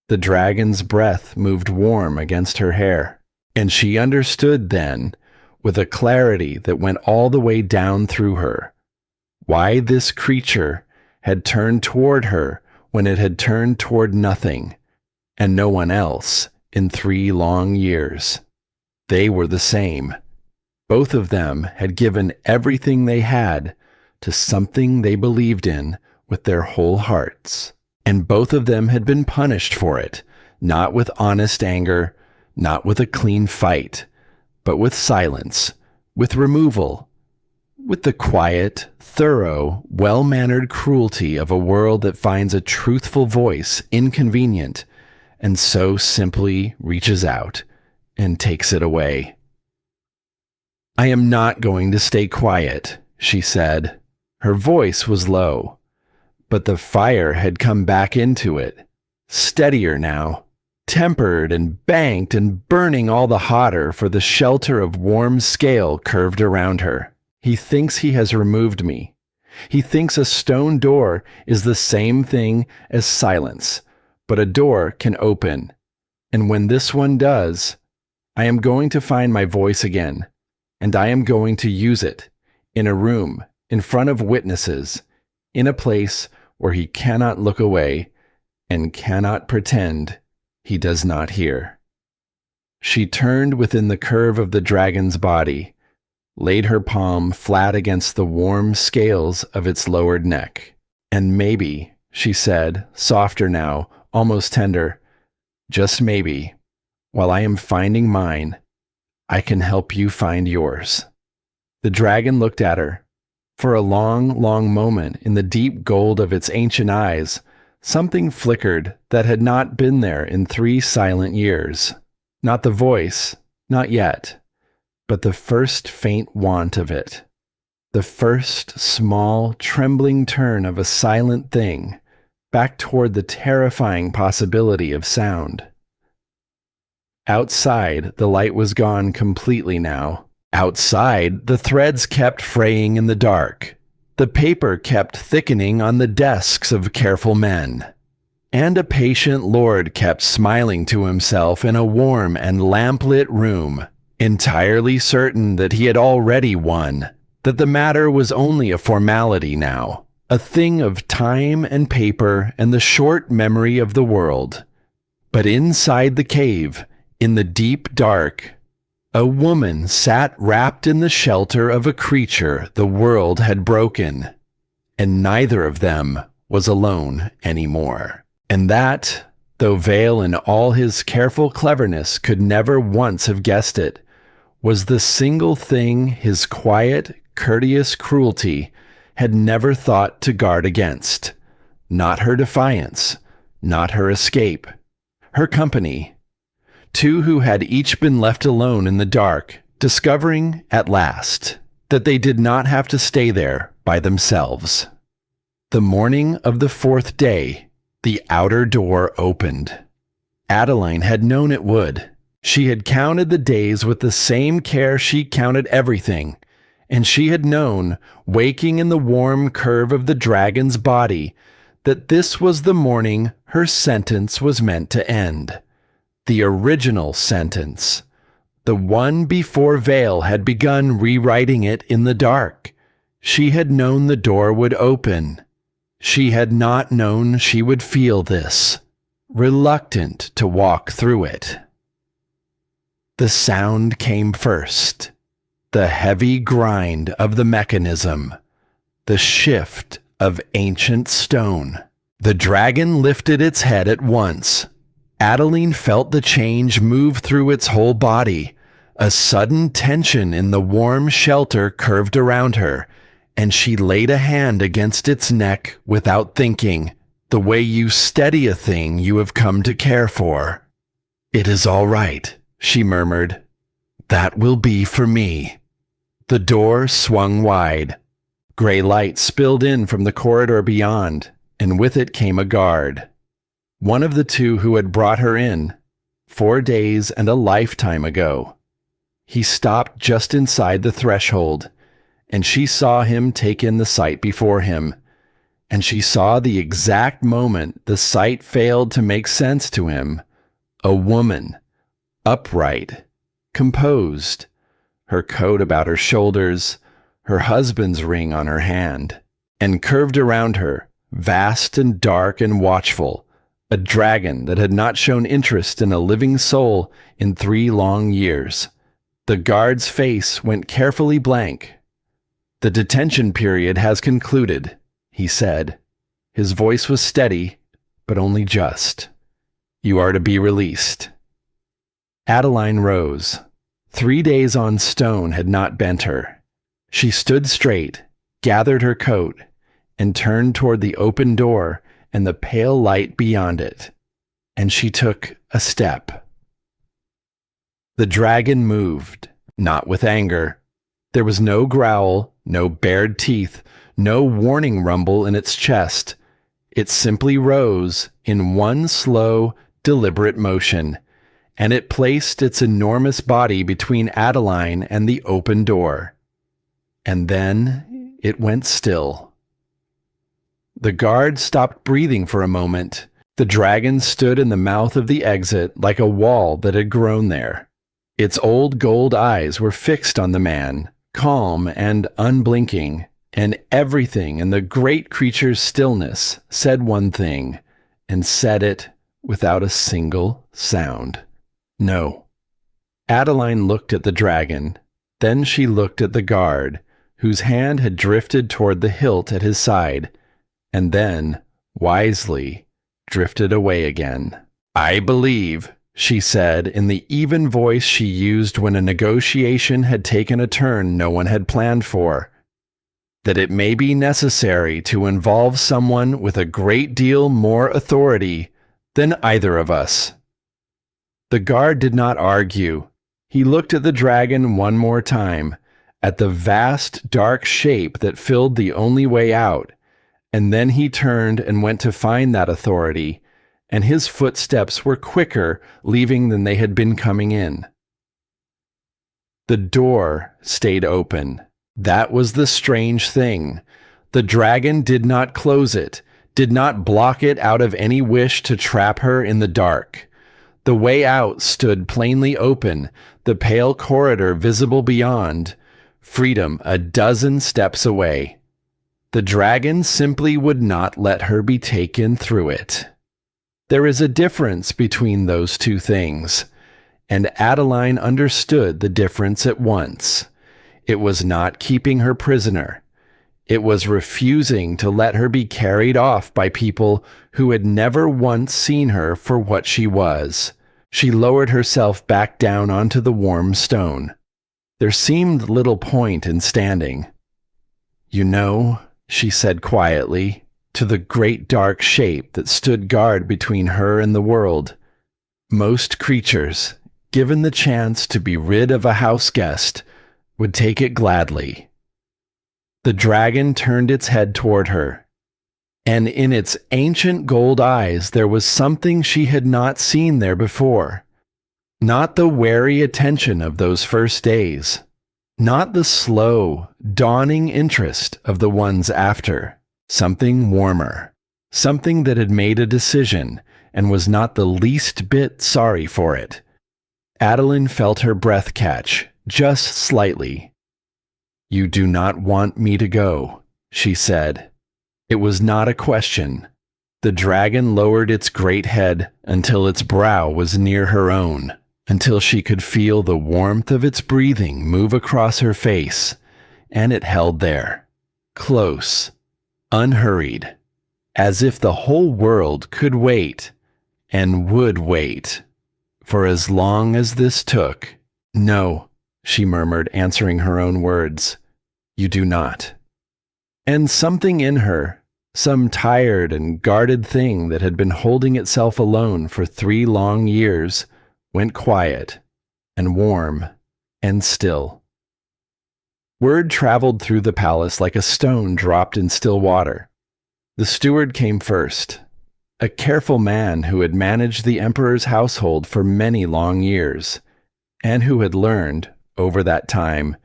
The dragon's breath moved warm against her hair, and she understood then, with a clarity that went all the way down through her, why this creature had turned toward her when it had turned toward nothing, and no one else, in 3 long years. They were the same. Both of them had given everything they had to something they believed in with their whole hearts. And both of them had been punished for it, not with honest anger, not with a clean fight, but with silence, with removal, with the quiet, thorough, well-mannered cruelty of a world that finds a truthful voice inconvenient and so simply reaches out and takes it away. I am not going to stay quiet, she said. Her voice was low, but the fire had come back into it, steadier now, tempered and banked and burning all the hotter for the shelter of warm scale curved around her. He thinks he has removed me. He thinks a stone door is the same thing as silence, but a door can open. And when this one does, I am going to find my voice again, and I am going to use it, in a room, in front of witnesses, in a place where he cannot look away and cannot pretend he does not hear. She turned within the curve of the dragon's body, laid her palm flat against the warm scales of its lowered neck. And maybe, she said, softer now, almost tender, just maybe, while I am finding mine, I can help you find yours. The dragon looked at her. For a long, long moment, in the deep gold of its ancient eyes, something flickered that had not been there in 3 silent years. Not the voice, not yet, but the first faint want of it. The first small, trembling turn of a silent thing back toward the terrifying possibility of sound. Outside, the light was gone completely now. Outside, the threads kept fraying in the dark. The paper kept thickening on the desks of careful men. And a patient lord kept smiling to himself in a warm and lamplit room, entirely certain that he had already won, that the matter was only a formality now, a thing of time and paper and the short memory of the world. But inside the cave, in the deep dark, a woman sat wrapped in the shelter of a creature the world had broken, and neither of them was alone anymore. And that, though Vale in all his careful cleverness could never once have guessed it, was the single thing his quiet, courteous cruelty had never thought to guard against. Not her defiance, not her escape, her company. Two who had each been left alone in the dark, discovering, at last, that they did not have to stay there by themselves. The morning of the fourth day, the outer door opened. Adeline had known it would. She had counted the days with the same care she counted everything, and she had known, waking in the warm curve of the dragon's body, that this was the morning her sentence was meant to end. The original sentence. The one before Vale had begun rewriting it in the dark. She had known the door would open. She had not known she would feel this, reluctant to walk through it. The sound came first, the heavy grind of the mechanism, the shift of ancient stone. The dragon lifted its head at once. Adeline felt the change move through its whole body. A sudden tension in the warm shelter curved around her, and she laid a hand against its neck without thinking, the way you steady a thing you have come to care for. "It is all right," she murmured. "That will be for me." The door swung wide. Gray light spilled in from the corridor beyond, and with it came a guard. One of the two who had brought her in, 4 days and a lifetime ago. He stopped just inside the threshold, and she saw him take in the sight before him, and she saw the exact moment the sight failed to make sense to him. A woman, upright, composed, her coat about her shoulders, her husband's ring on her hand, and curved around her, vast and dark and watchful, a dragon that had not shown interest in a living soul in 3 long years. The guard's face went carefully blank. "The detention period has concluded," he said. His voice was steady, but only just. "You are to be released." Adeline rose. 3 days on stone had not bent her. She stood straight, gathered her coat, and turned toward the open door and the pale light beyond it. And she took a step. The dragon moved, not with anger. There was no growl, no bared teeth, no warning rumble in its chest. It simply rose in one slow, deliberate motion, and it placed its enormous body between Adeline and the open door. And then it went still. The guard stopped breathing for a moment. The dragon stood in the mouth of the exit like a wall that had grown there. Its old gold eyes were fixed on the man, calm and unblinking, and everything in the great creature's stillness said one thing, and said it without a single sound. No. Adeline looked at the dragon. Then she looked at the guard, whose hand had drifted toward the hilt at his side, and then, wisely, drifted away again. "I believe," she said in the even voice she used when a negotiation had taken a turn no one had planned for, "that it may be necessary to involve someone with a great deal more authority than either of us." The guard did not argue. He looked at the dragon one more time, at the vast dark shape that filled the only way out, and then he turned and went to find that authority, and his footsteps were quicker leaving than they had been coming in. The door stayed open. That was the strange thing. The dragon did not close it, did not block it out of any wish to trap her in the dark. The way out stood plainly open, the pale corridor visible beyond, freedom a dozen steps away. The dragon simply would not let her be taken through it. There is a difference between those two things, and Adeline understood the difference at once. It was not keeping her prisoner. It was refusing to let her be carried off by people who had never once seen her for what she was. She lowered herself back down onto the warm stone. There seemed little point in standing. "You know," she said quietly, to the great dark shape that stood guard between her and the world, "most creatures, given the chance to be rid of a house guest, would take it gladly." The dragon turned its head toward her, and in its ancient gold eyes there was something she had not seen there before. Not the wary attention of those first days, not the slow, dawning interest of the ones after. Something warmer, something that had made a decision and was not the least bit sorry for it. Adeline felt her breath catch, just slightly. "You do not want me to go," she said. It was not a question. The dragon lowered its great head until its brow was near her own, until she could feel the warmth of its breathing move across her face, and it held there, close, unhurried, as if the whole world could wait, and would wait, for as long as this took. "No," she murmured, answering her own words. "You do not." And something in her, some tired and guarded thing that had been holding itself alone for 3 long years, went quiet and warm and still. Word traveled through the palace like a stone dropped in still water. The steward came first, a careful man who had managed the emperor's household for many long years, and who had learned, over that time,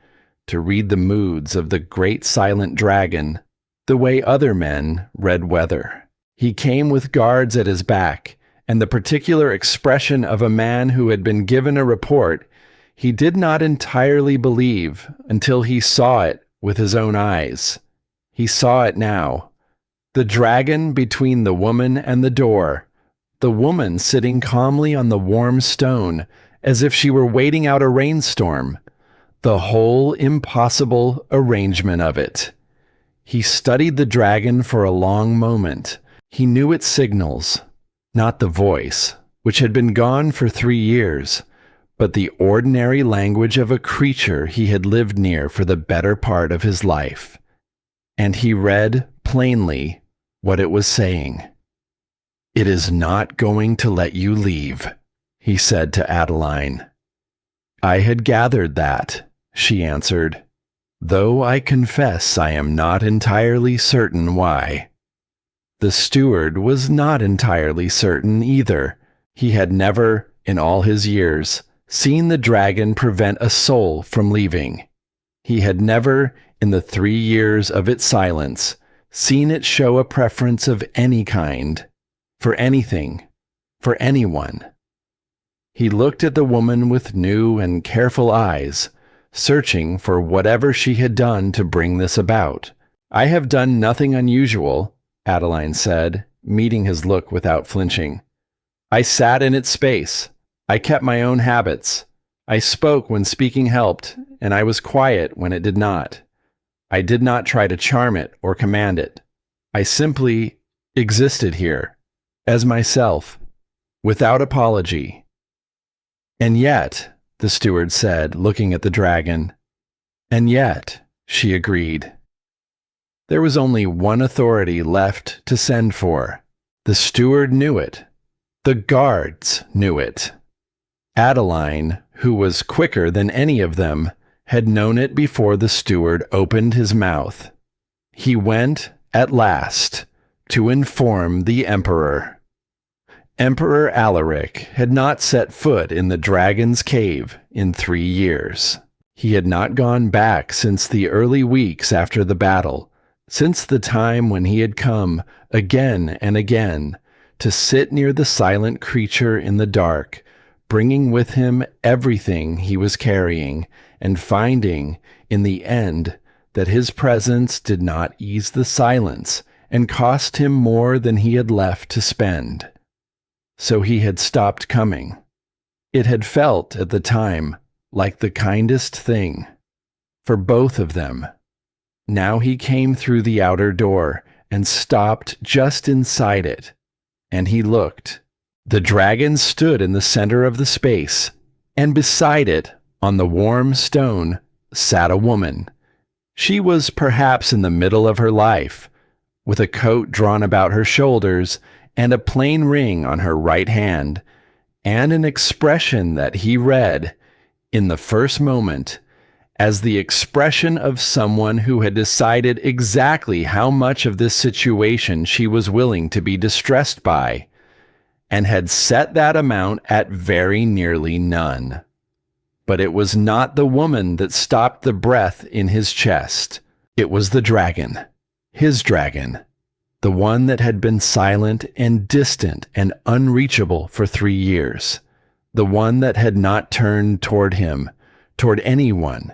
to read the moods of the great silent dragon the way other men read weather. He came with guards at his back, and the particular expression of a man who had been given a report he did not entirely believe until he saw it with his own eyes. He saw it now. The dragon between the woman and the door, the woman sitting calmly on the warm stone as if she were waiting out a rainstorm, the whole impossible arrangement of it. He studied the dragon for a long moment. He knew its signals, not the voice, which had been gone for 3 years, but the ordinary language of a creature he had lived near for the better part of his life. And he read plainly what it was saying. "It is not going to let you leave," he said to Adeline. "I had gathered that," she answered, "though I confess I am not entirely certain why." The steward was not entirely certain either. He had never, in all his years, seen the dragon prevent a soul from leaving. He had never, in the 3 years of its silence, seen it show a preference of any kind, for anything, for anyone. He looked at the woman with new and careful eyes, searching for whatever she had done to bring this about. "I have done nothing unusual," Adeline said, meeting his look without flinching. "I sat in its space. I kept my own habits. I spoke when speaking helped, and I was quiet when it did not. I did not try to charm it or command it. I simply existed here, as myself, without apology." "And yet," the steward said, looking at the dragon. "And yet," she agreed. There was only one authority left to send for. The steward knew it. The guards knew it. Adeline, who was quicker than any of them, had known it before the steward opened his mouth. He went, at last, to inform the emperor. Emperor Alaric had not set foot in the dragon's cave in 3 years. He had not gone back since the early weeks after the battle, Since the time when he had come again and again to sit near the silent creature in the dark, bringing with him everything he was carrying, and finding, in the end, that his presence did not ease the silence and cost him more than he had left to spend. So he had stopped coming. It had felt, at the time, like the kindest thing for both of them. Now he came through the outer door and stopped just inside it, and he looked. The dragon stood in the center of the space, and beside it, on the warm stone, sat a woman. She was perhaps in the middle of her life, with a coat drawn about her shoulders and a plain ring on her right hand, and an expression that he read, in the first moment, as the expression of someone who had decided exactly how much of this situation she was willing to be distressed by, and had set that amount at very nearly none. But it was not the woman that stopped the breath in his chest. It was the dragon, his dragon, the one that had been silent and distant and unreachable for 3 years, the one that had not turned toward him, toward anyone,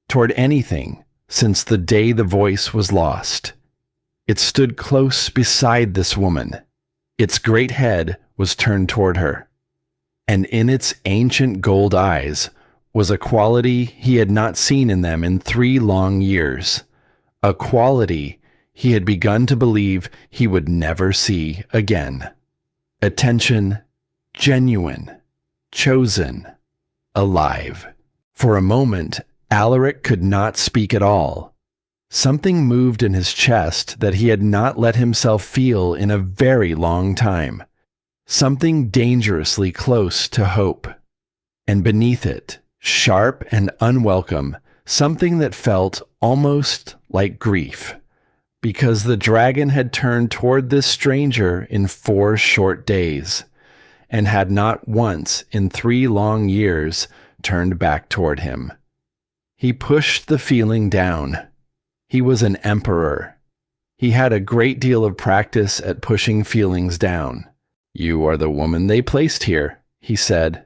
toward anything, since the day the voice was lost. It stood close beside this woman. Its great head was turned toward her, and in its ancient gold eyes was a quality he had not seen in them in 3 long years, a quality he had begun to believe he would never see again. Attention, genuine, chosen, alive. For a moment, Alaric could not speak at all. Something moved in his chest that he had not let himself feel in a very long time. Something dangerously close to hope. And beneath it, sharp and unwelcome, something that felt almost like grief, because the dragon had turned toward this stranger in 4 short days, and had not once in 3 long years turned back toward him. He pushed the feeling down. He was an emperor. He had a great deal of practice at pushing feelings down. "You are the woman they placed here," he said.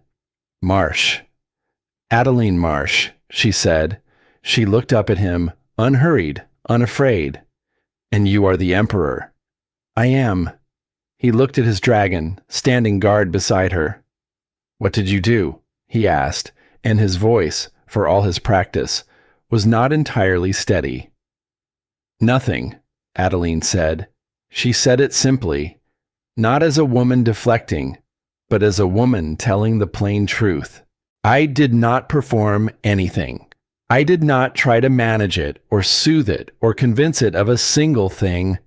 "Marsh." "Adeline Marsh," she said. She looked up at him, unhurried, unafraid. "And you are the emperor." "I am." He looked at his dragon, standing guard beside her. "What did you do?" he asked, and his voice, for all his practice, was not entirely steady. "Nothing," Adeline said. She said it simply, not as a woman deflecting, but as a woman telling the plain truth. "I did not perform anything. I did not try to manage it or soothe it or convince it of a single thing.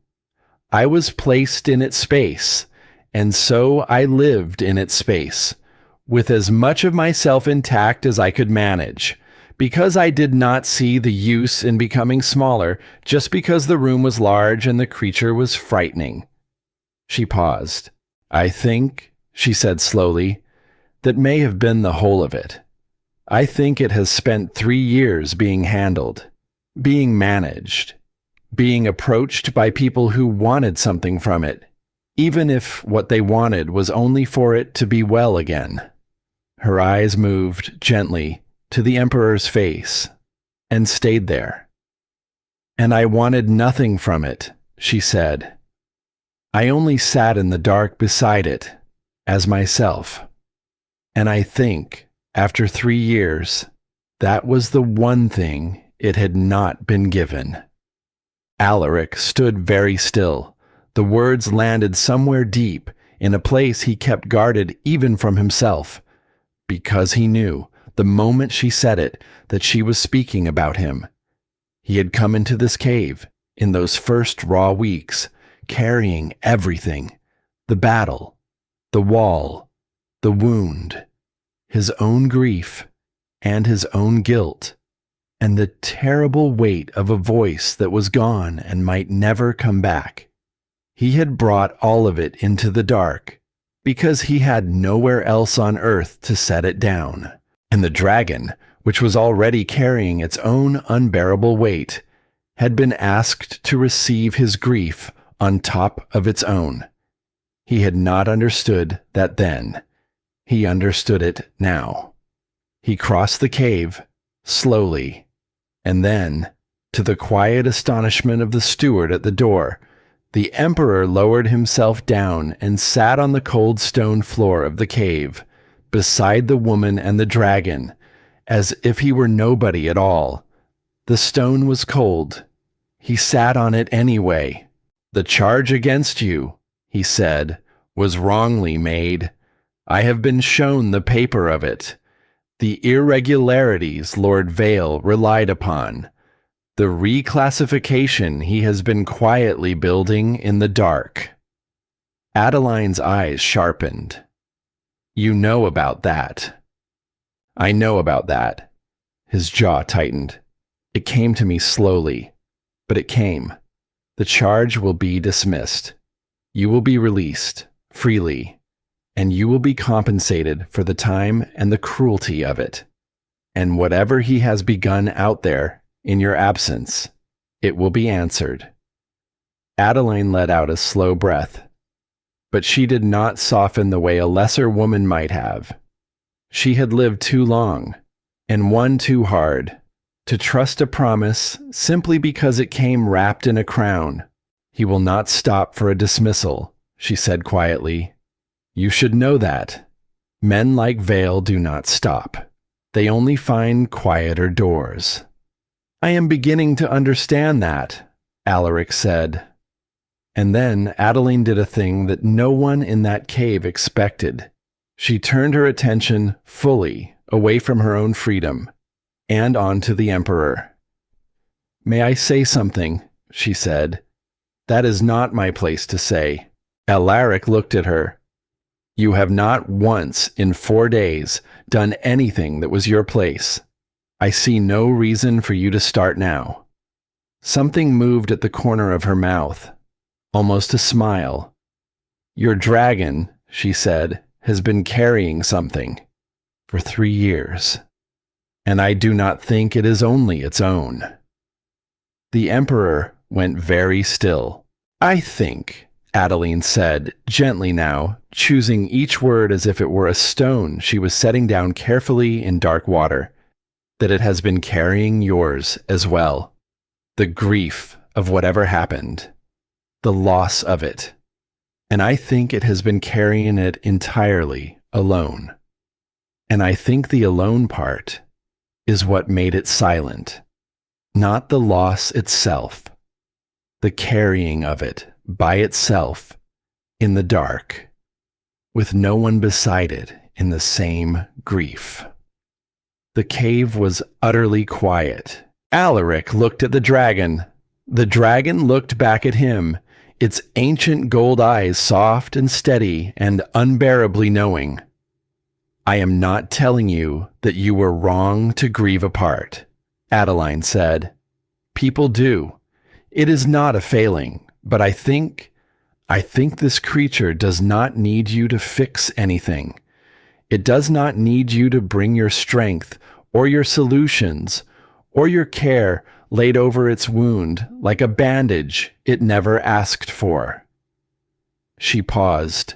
I was placed in its space, and so I lived in its space, with as much of myself intact as I could manage, because I did not see the use in becoming smaller just because the room was large and the creature was frightening." She paused. "I think," she said slowly, "that may have been the whole of it. I think it has spent 3 years being handled, being managed, being approached by people who wanted something from it, even if what they wanted was only for it to be well again." Her eyes moved gently to the emperor's face and stayed there. "And I wanted nothing from it," she said. "I only sat in the dark beside it, as myself. And I think, after 3 years, that was the one thing it had not been given." Alaric stood very still. The words landed somewhere deep, in a place he kept guarded even from himself, because he knew, the moment she said it, that she was speaking about him. He had come into this cave, in those first raw weeks, carrying everything: the battle, the wall, the wound, his own grief, and his own guilt, and the terrible weight of a voice that was gone and might never come back. He had brought all of it into the dark, because he had nowhere else on earth to set it down. And the dragon, which was already carrying its own unbearable weight, had been asked to receive his grief on top of its own. He had not understood that then. He understood it now. He crossed the cave, slowly, and then, to the quiet astonishment of the steward at the door, the Emperor lowered himself down and sat on the cold stone floor of the cave, beside the woman and the dragon, as if he were nobody at all. The stone was cold. He sat on it anyway. "The charge against you," he said, "was wrongly made. I have been shown the paper of it. The irregularities Lord Vale relied upon. The reclassification he has been quietly building in the dark." Adeline's eyes sharpened. "You know about that." "I know about that." His jaw tightened. "It came to me slowly, but it came. The charge will be dismissed. You will be released, freely, and you will be compensated for the time and the cruelty of it. And whatever he has begun out there, in your absence, it will be answered." Adeline let out a slow breath, but she did not soften the way a lesser woman might have. She had lived too long, and won too hard, to trust a promise simply because it came wrapped in a crown. "He will not stop for a dismissal," she said quietly. "You should know that. Men like Vale do not stop. They only find quieter doors." "I am beginning to understand that," Alaric said. And then Adeline did a thing that no one in that cave expected. She turned her attention fully away from her own freedom and on to the Emperor. "May I say something?" she said. "That is not my place to say." Alaric looked at her. "You have not once in 4 days done anything that was your place. I see no reason for you to start now." Something moved at the corner of her mouth, almost a smile. "Your dragon," she said, "has been carrying something for 3 years, and I do not think it is only its own." The Emperor went very still. "I think," Adeline said, gently now, choosing each word as if it were a stone she was setting down carefully in dark water, "that it has been carrying yours as well. The grief of whatever happened. The loss of it. And I think it has been carrying it entirely alone. And I think the alone part is what made it silent. Not the loss itself. The carrying of it by itself in the dark, with no one beside it in the same grief." The cave was utterly quiet. Alaric looked at the dragon. The dragon looked back at him, its ancient gold eyes soft and steady and unbearably knowing. "I am not telling you that you were wrong to grieve apart," Adeline said. "People do. It is not a failing, but I think this creature does not need you to fix anything. It does not need you to bring your strength or your solutions or your care laid over its wound like a bandage it never asked for." She paused.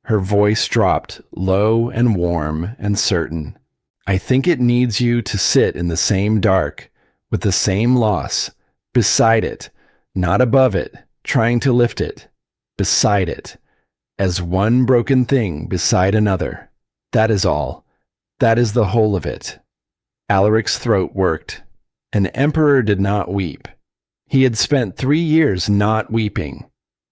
Her voice dropped low and warm and certain. "I think it needs you to sit in the same dark, with the same loss, beside it, not above it, trying to lift it, beside it, as one broken thing beside another. That is all. That is the whole of it." Alaric's throat worked. An emperor did not weep. He had spent 3 years not weeping.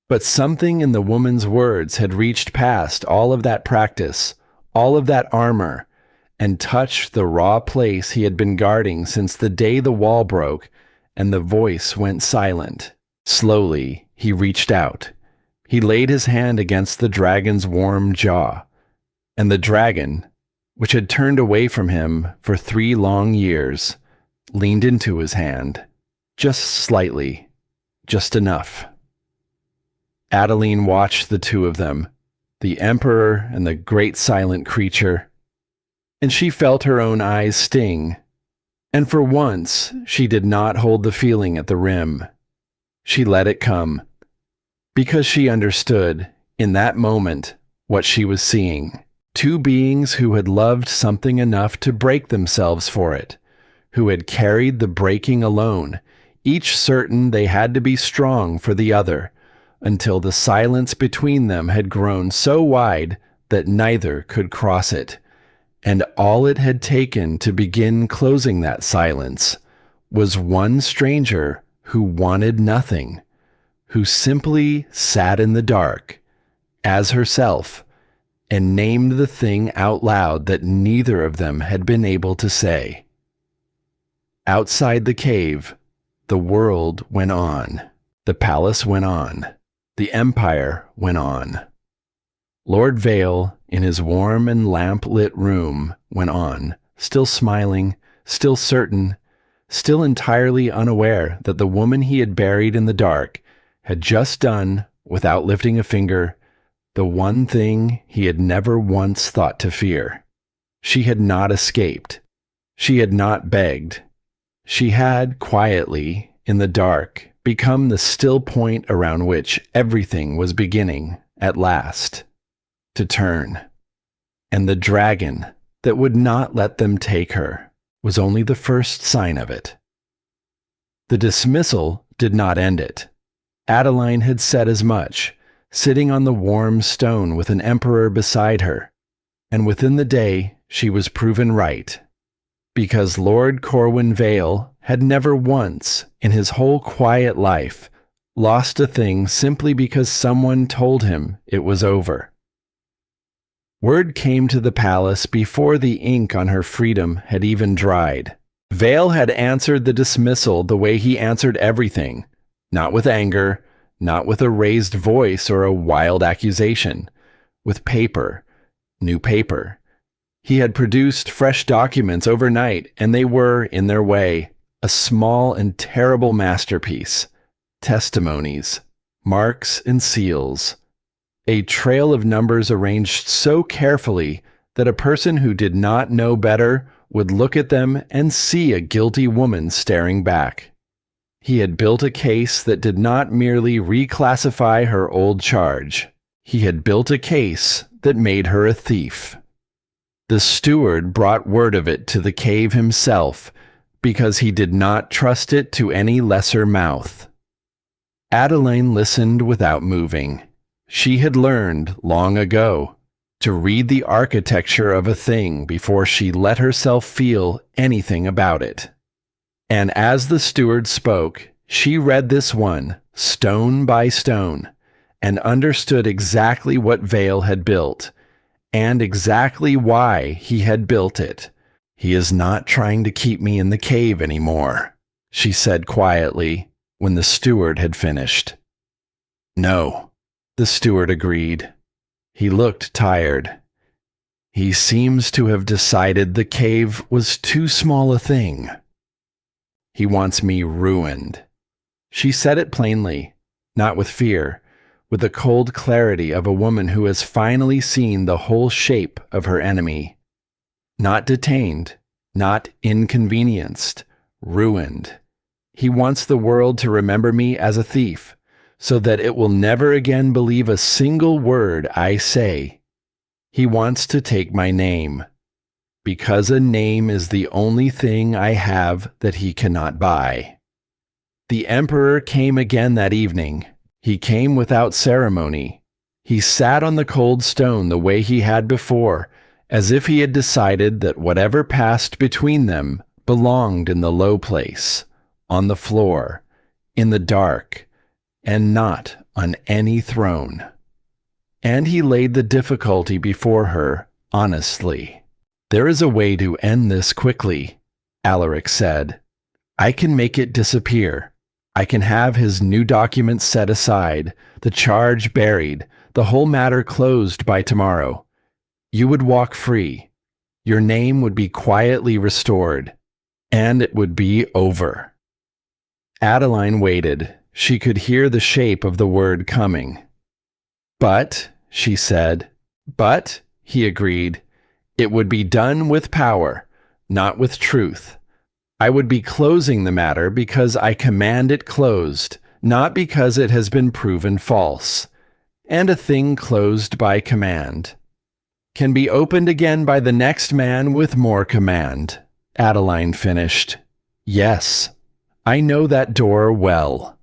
But something in the woman's words had reached past all of that practice, all of that armor, and touched the raw place he had been guarding since the day the wall broke and the voice went silent. Slowly, he reached out. He laid his hand against the dragon's warm jaw, and the dragon, which had turned away from him for 3 long years, leaned into his hand, just slightly, just enough. Adeline watched the two of them, the Emperor and the great silent creature, and she felt her own eyes sting, And for once, she did not hold the feeling at the rim. She let it come, because she understood, in that moment, what she was seeing. Two beings who had loved something enough to break themselves for it, who had carried the breaking alone, each certain they had to be strong for the other, until the silence between them had grown so wide that neither could cross it. And all it had taken to begin closing that silence was one stranger who wanted nothing, who simply sat in the dark, as herself, and named the thing out loud that neither of them had been able to say. Outside the cave, the world went on. The palace went on. The empire went on. Lord Vale, in his warm and lamp-lit room, went on, still smiling, still certain, still entirely unaware that the woman he had buried in the dark had just done, without lifting a finger, the one thing he had never once thought to fear. She had not escaped. She had not begged. She had, quietly, in the dark, become the still point around which everything was beginning, at last, to turn. And the dragon that would not let them take her was only the first sign of it. The dismissal did not end it. Adeline had said as much, sitting on the warm stone with an emperor beside her, and within the day she was proven right, because Lord Corwin Vale had never once, in his whole quiet life, lost a thing simply because someone told him it was over. Word came to the palace before the ink on her freedom had even dried. Vale had answered the dismissal the way he answered everything, not with anger, not with a raised voice or a wild accusation, with paper, new paper. He had produced fresh documents overnight, and they were, in their way, a small and terrible masterpiece. Testimonies, marks and seals. A trail of numbers arranged so carefully that a person who did not know better would look at them and see a guilty woman staring back. He had built a case that did not merely reclassify her old charge. He had built a case that made her a thief. The steward brought word of it to the cave himself, because he did not trust it to any lesser mouth. Adeline listened without moving. She had learned, long ago, to read the architecture of a thing before she let herself feel anything about it. And as the steward spoke, she read this one, stone by stone, and understood exactly what Vale had built, and exactly why he had built it. "He is not trying to keep me in the cave anymore," she said quietly, when the steward had finished. "No," the steward agreed. He looked tired. "He seems to have decided the cave was too small a thing. He wants me ruined." She said it plainly, not with fear, with the cold clarity of a woman who has finally seen the whole shape of her enemy. Not detained, not inconvenienced, ruined. He wants the world to remember me as a thief, so that it will never again believe a single word I say. He wants to take my name, because a name is the only thing I have that he cannot buy. The emperor came again that evening. He came without ceremony. He sat on the cold stone the way he had before, as if he had decided that whatever passed between them belonged in the low place, on the floor, in the dark, and not on any throne. And he laid the difficulty before her honestly. "There is a way to end this quickly," Alaric said. "I can make it disappear. I can have his new documents set aside, the charge buried, the whole matter closed by tomorrow. You would walk free. Your name would be quietly restored, and it would be over." Adeline waited. She could hear the shape of the word coming. "But," she said. "But," he agreed, "it would be done with power, not with truth. I would be closing the matter because I command it closed, not because it has been proven false. And a thing closed by command can be opened again by the next man with more command. Adeline finished. Yes, I know that door well.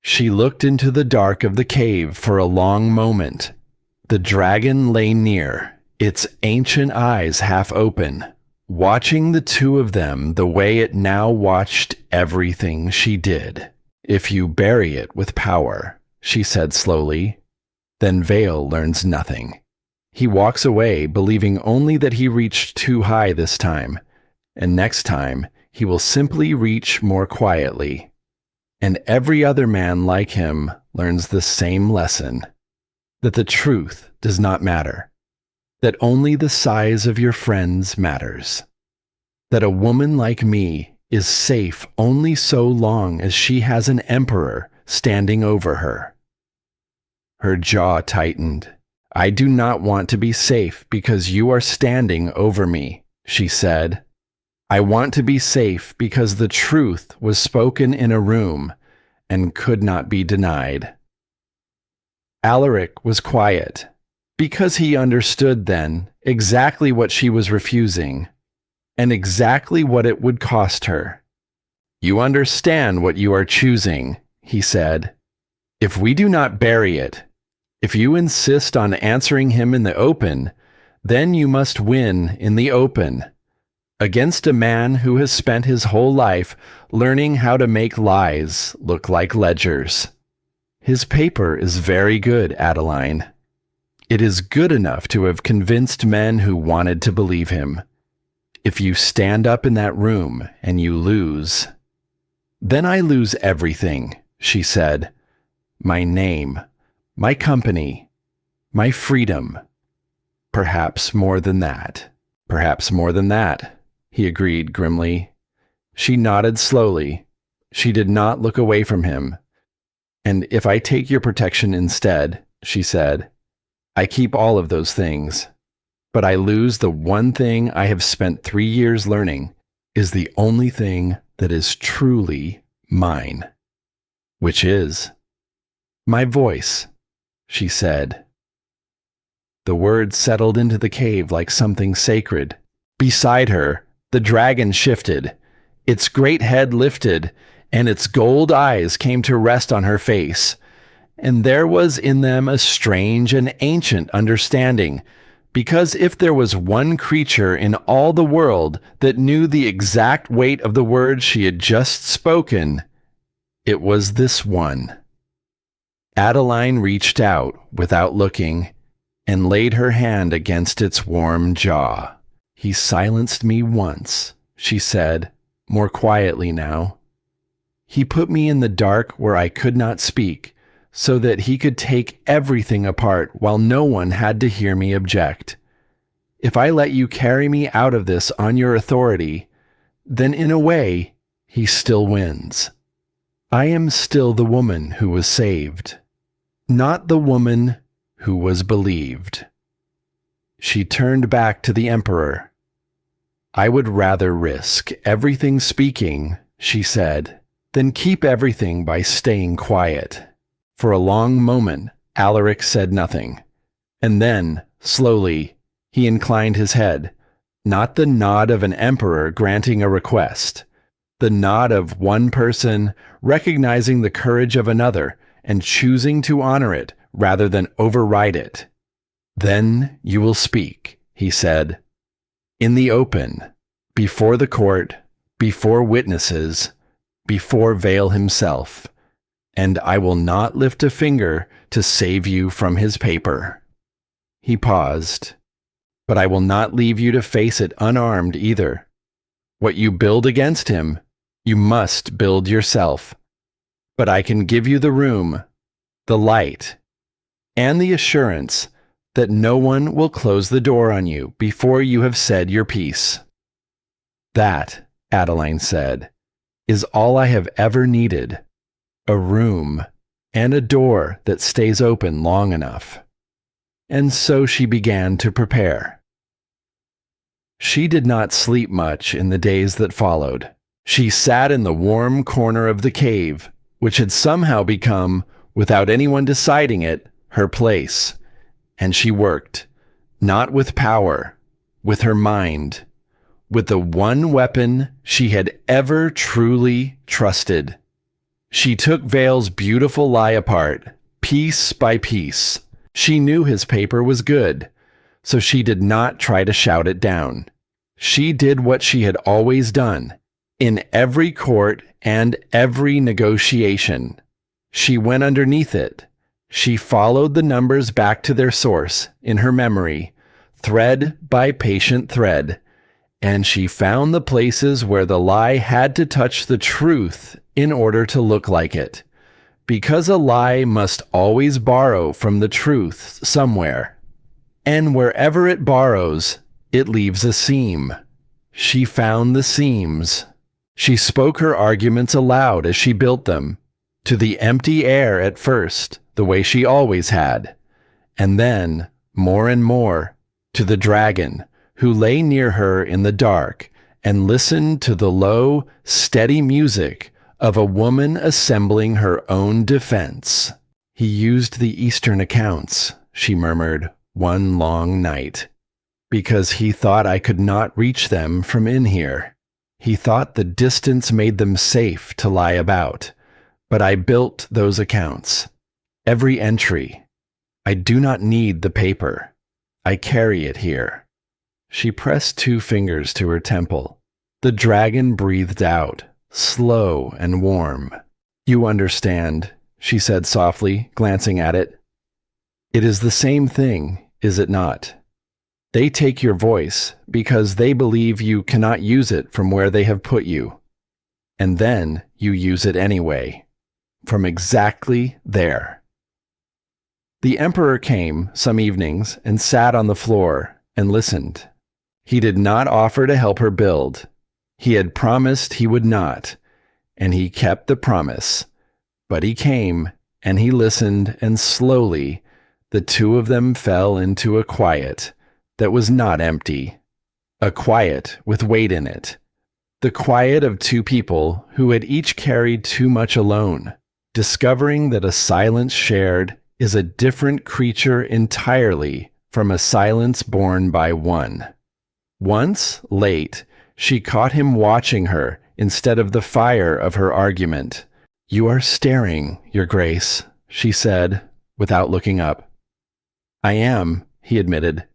She looked into the dark of the cave for a long moment. The dragon lay near, its ancient eyes half open, watching the two of them the way it now watched everything she did. If you bury it with power, she said slowly, then Vale learns nothing. He walks away, believing only that he reached too high this time, and next time he will simply reach more quietly. And every other man like him learns the same lesson, that the truth does not matter, that only the size of your friends matters, that a woman like me is safe only so long as she has an emperor standing over her. Her jaw tightened. I do not want to be safe because you are standing over me, she said. I want to be safe because the truth was spoken in a room and could not be denied. Alaric was quiet, because he understood then exactly what she was refusing, and exactly what it would cost her. You understand what you are choosing, he said. If we do not bury it, if you insist on answering him in the open, then you must win in the open, against a man who has spent his whole life learning how to make lies look like ledgers. His paper is very good, Adeline. It is good enough to have convinced men who wanted to believe him. If you stand up in that room and you lose, then I lose everything, she said. My name, my company, my freedom. Perhaps more than that. Perhaps more than that, he agreed grimly. She nodded slowly. She did not look away from him. And if I take your protection instead, she said, I keep all of those things. But I lose the one thing I have spent 3 years learning is the only thing that is truly mine. Which is my voice, she said. The words settled into the cave like something sacred. Beside her, the dragon shifted. Its great head lifted, and its gold eyes came to rest on her face. And there was in them a strange and ancient understanding, because if there was one creature in all the world that knew the exact weight of the words she had just spoken, it was this one. Adeline reached out without looking and laid her hand against its warm jaw. He silenced me once, she said, more quietly now. He put me in the dark where I could not speak, so that he could take everything apart while no one had to hear me object. If I let you carry me out of this on your authority, then in a way, he still wins. I am still the woman who was saved, not the woman who was believed. She turned back to the emperor. I would rather risk everything speaking, she said, than keep everything by staying quiet. For a long moment, Alaric said nothing, and then, slowly, he inclined his head, not the nod of an emperor granting a request, the nod of one person recognizing the courage of another and choosing to honor it rather than override it. Then you will speak, he said, in the open, before the court, before witnesses, before Vale himself, and I will not lift a finger to save you from his paper. He paused. But I will not leave you to face it unarmed either. What you build against him, you must build yourself. But I can give you the room, the light, and the assurance that no one will close the door on you before you have said your piece. That, Adeline said, is all I have ever needed. A room and a door that stays open long enough. And so she began to prepare. She did not sleep much in the days that followed. She sat in the warm corner of the cave, which had somehow become, without anyone deciding it, her place. And she worked, not with power, with her mind, with the one weapon she had ever truly trusted. She took Vale's beautiful lie apart, piece by piece. She knew his paper was good, so she did not try to shout it down. She did what she had always done, in every court and every negotiation. She went underneath it. She followed the numbers back to their source in her memory, thread by patient thread, and she found the places where the lie had to touch the truth in order to look like it, because a lie must always borrow from the truth somewhere, and wherever it borrows, it leaves a seam. She found the seams. She spoke her arguments aloud as she built them, to the empty air at first, the way she always had, and then, more and more, to the dragon, who lay near her in the dark and listened to the low, steady music of a woman assembling her own defense. He used the Eastern accounts, she murmured, one long night, because he thought I could not reach them from in here. He thought the distance made them safe to lie about, but I built those accounts. Every entry. I do not need the paper. I carry it here. She pressed 2 fingers to her temple. The dragon breathed out, slow and warm. You understand, she said softly, glancing at it. It is the same thing, is it not? They take your voice because they believe you cannot use it from where they have put you. And then you use it anyway, from exactly there. The emperor came some evenings and sat on the floor and listened. He did not offer to help her build. He had promised he would not, and he kept the promise. But he came, and he listened, and slowly the 2 of them fell into a quiet that was not empty, a quiet with weight in it, the quiet of 2 people who had each carried too much alone, discovering that a silence shared is a different creature entirely from a silence borne by one. Once, late, she caught him watching her instead of the fire of her argument. You are staring, Your Grace, she said, without looking up. I am, he admitted.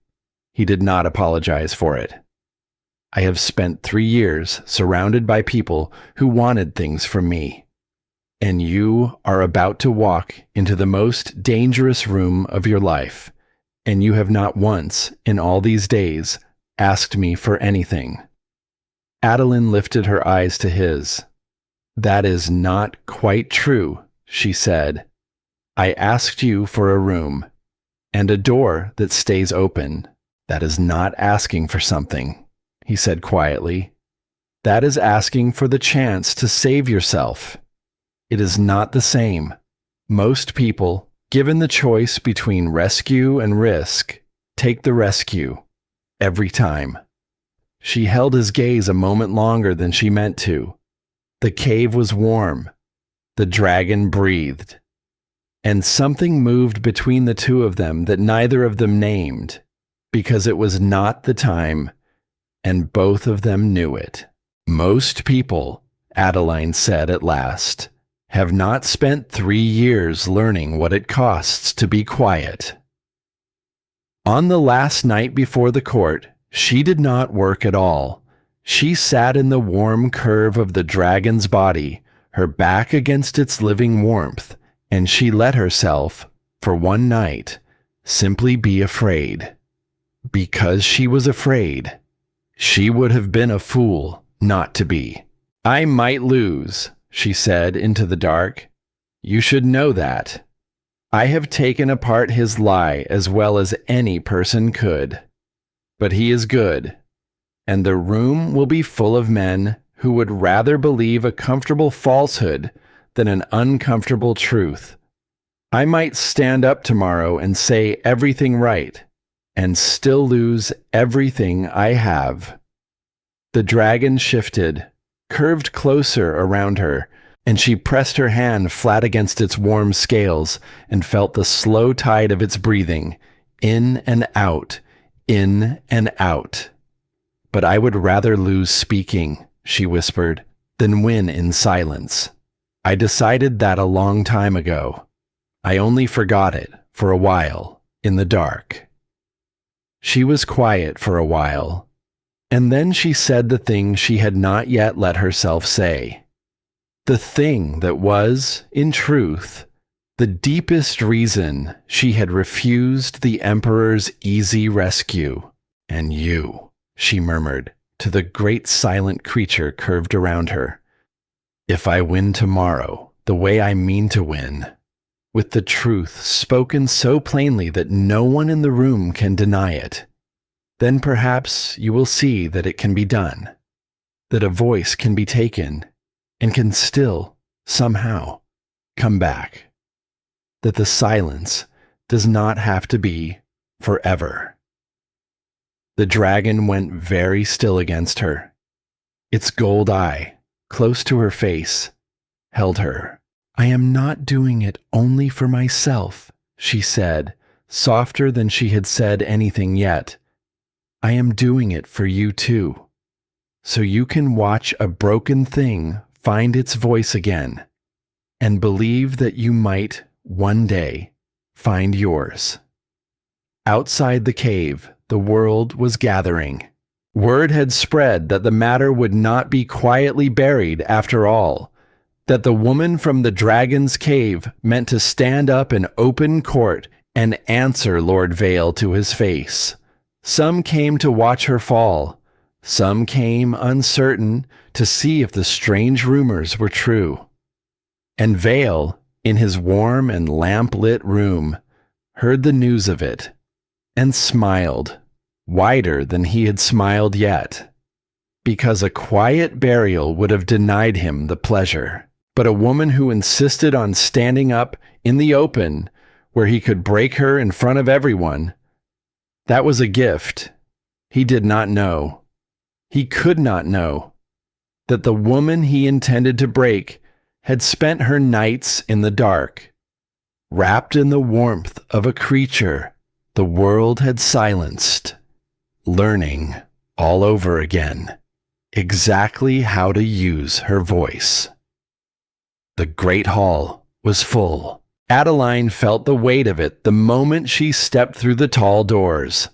He did not apologize for it. I have spent 3 years surrounded by people who wanted things from me. And you are about to walk into the most dangerous room of your life, and you have not once, in all these days, asked me for anything. Adeline lifted her eyes to his. That is not quite true, she said. I asked you for a room, and a door that stays open. That is not asking for something, he said quietly. That is asking for the chance to save yourself. It is not the same. Most people, given the choice between rescue and risk, take the rescue. Every time. She held his gaze a moment longer than she meant to. The cave was warm. The dragon breathed. And something moved between the 2 of them that neither of them named, because it was not the time, and both of them knew it. Most people, Adeline said at last, have not spent 3 years learning what it costs to be quiet. On the last night before the court, she did not work at all. She sat in the warm curve of the dragon's body, her back against its living warmth, and she let herself, for one night, simply be afraid. Because she was afraid. She would have been a fool not to be. I might lose, she said into the dark. You should know that. I have taken apart his lie as well as any person could. But he is good, and the room will be full of men who would rather believe a comfortable falsehood than an uncomfortable truth. I might stand up tomorrow and say everything right, and still lose everything I have. The dragon shifted, curved closer around her, and she pressed her hand flat against its warm scales and felt the slow tide of its breathing, in and out, in and out. "But I would rather lose speaking," she whispered, "than win in silence. I decided that a long time ago. I only forgot it for a while, in the dark." She was quiet for a while, and then she said the thing she had not yet let herself say. The thing that was, in truth, the deepest reason she had refused the Emperor's easy rescue. "And you," she murmured to the great silent creature curved around her. "If I win tomorrow, the way I mean to win, with the truth spoken so plainly that no one in the room can deny it, then perhaps you will see that it can be done, that a voice can be taken and can still, somehow, come back, that the silence does not have to be forever." The dragon went very still against her. Its gold eye, close to her face, held her. "I am not doing it only for myself," she said, softer than she had said anything yet. "I am doing it for you too, so you can watch a broken thing find its voice again, and believe that you might, one day, find yours." Outside the cave, the world was gathering. Word had spread that the matter would not be quietly buried after all, that the woman from the dragon's cave meant to stand up in open court and answer Lord Vale to his face. Some came to watch her fall. Some came uncertain to see if the strange rumors were true. And Vale, in his warm and lamp-lit room, heard the news of it, and smiled, wider than he had smiled yet, because a quiet burial would have denied him the pleasure. But a woman who insisted on standing up in the open, where he could break her in front of everyone, that was a gift. He did not know. He could not know that the woman he intended to break had spent her nights in the dark, wrapped in the warmth of a creature the world had silenced, learning all over again exactly how to use her voice. The great hall was full. Adeline felt the weight of it the moment she stepped through the tall doors.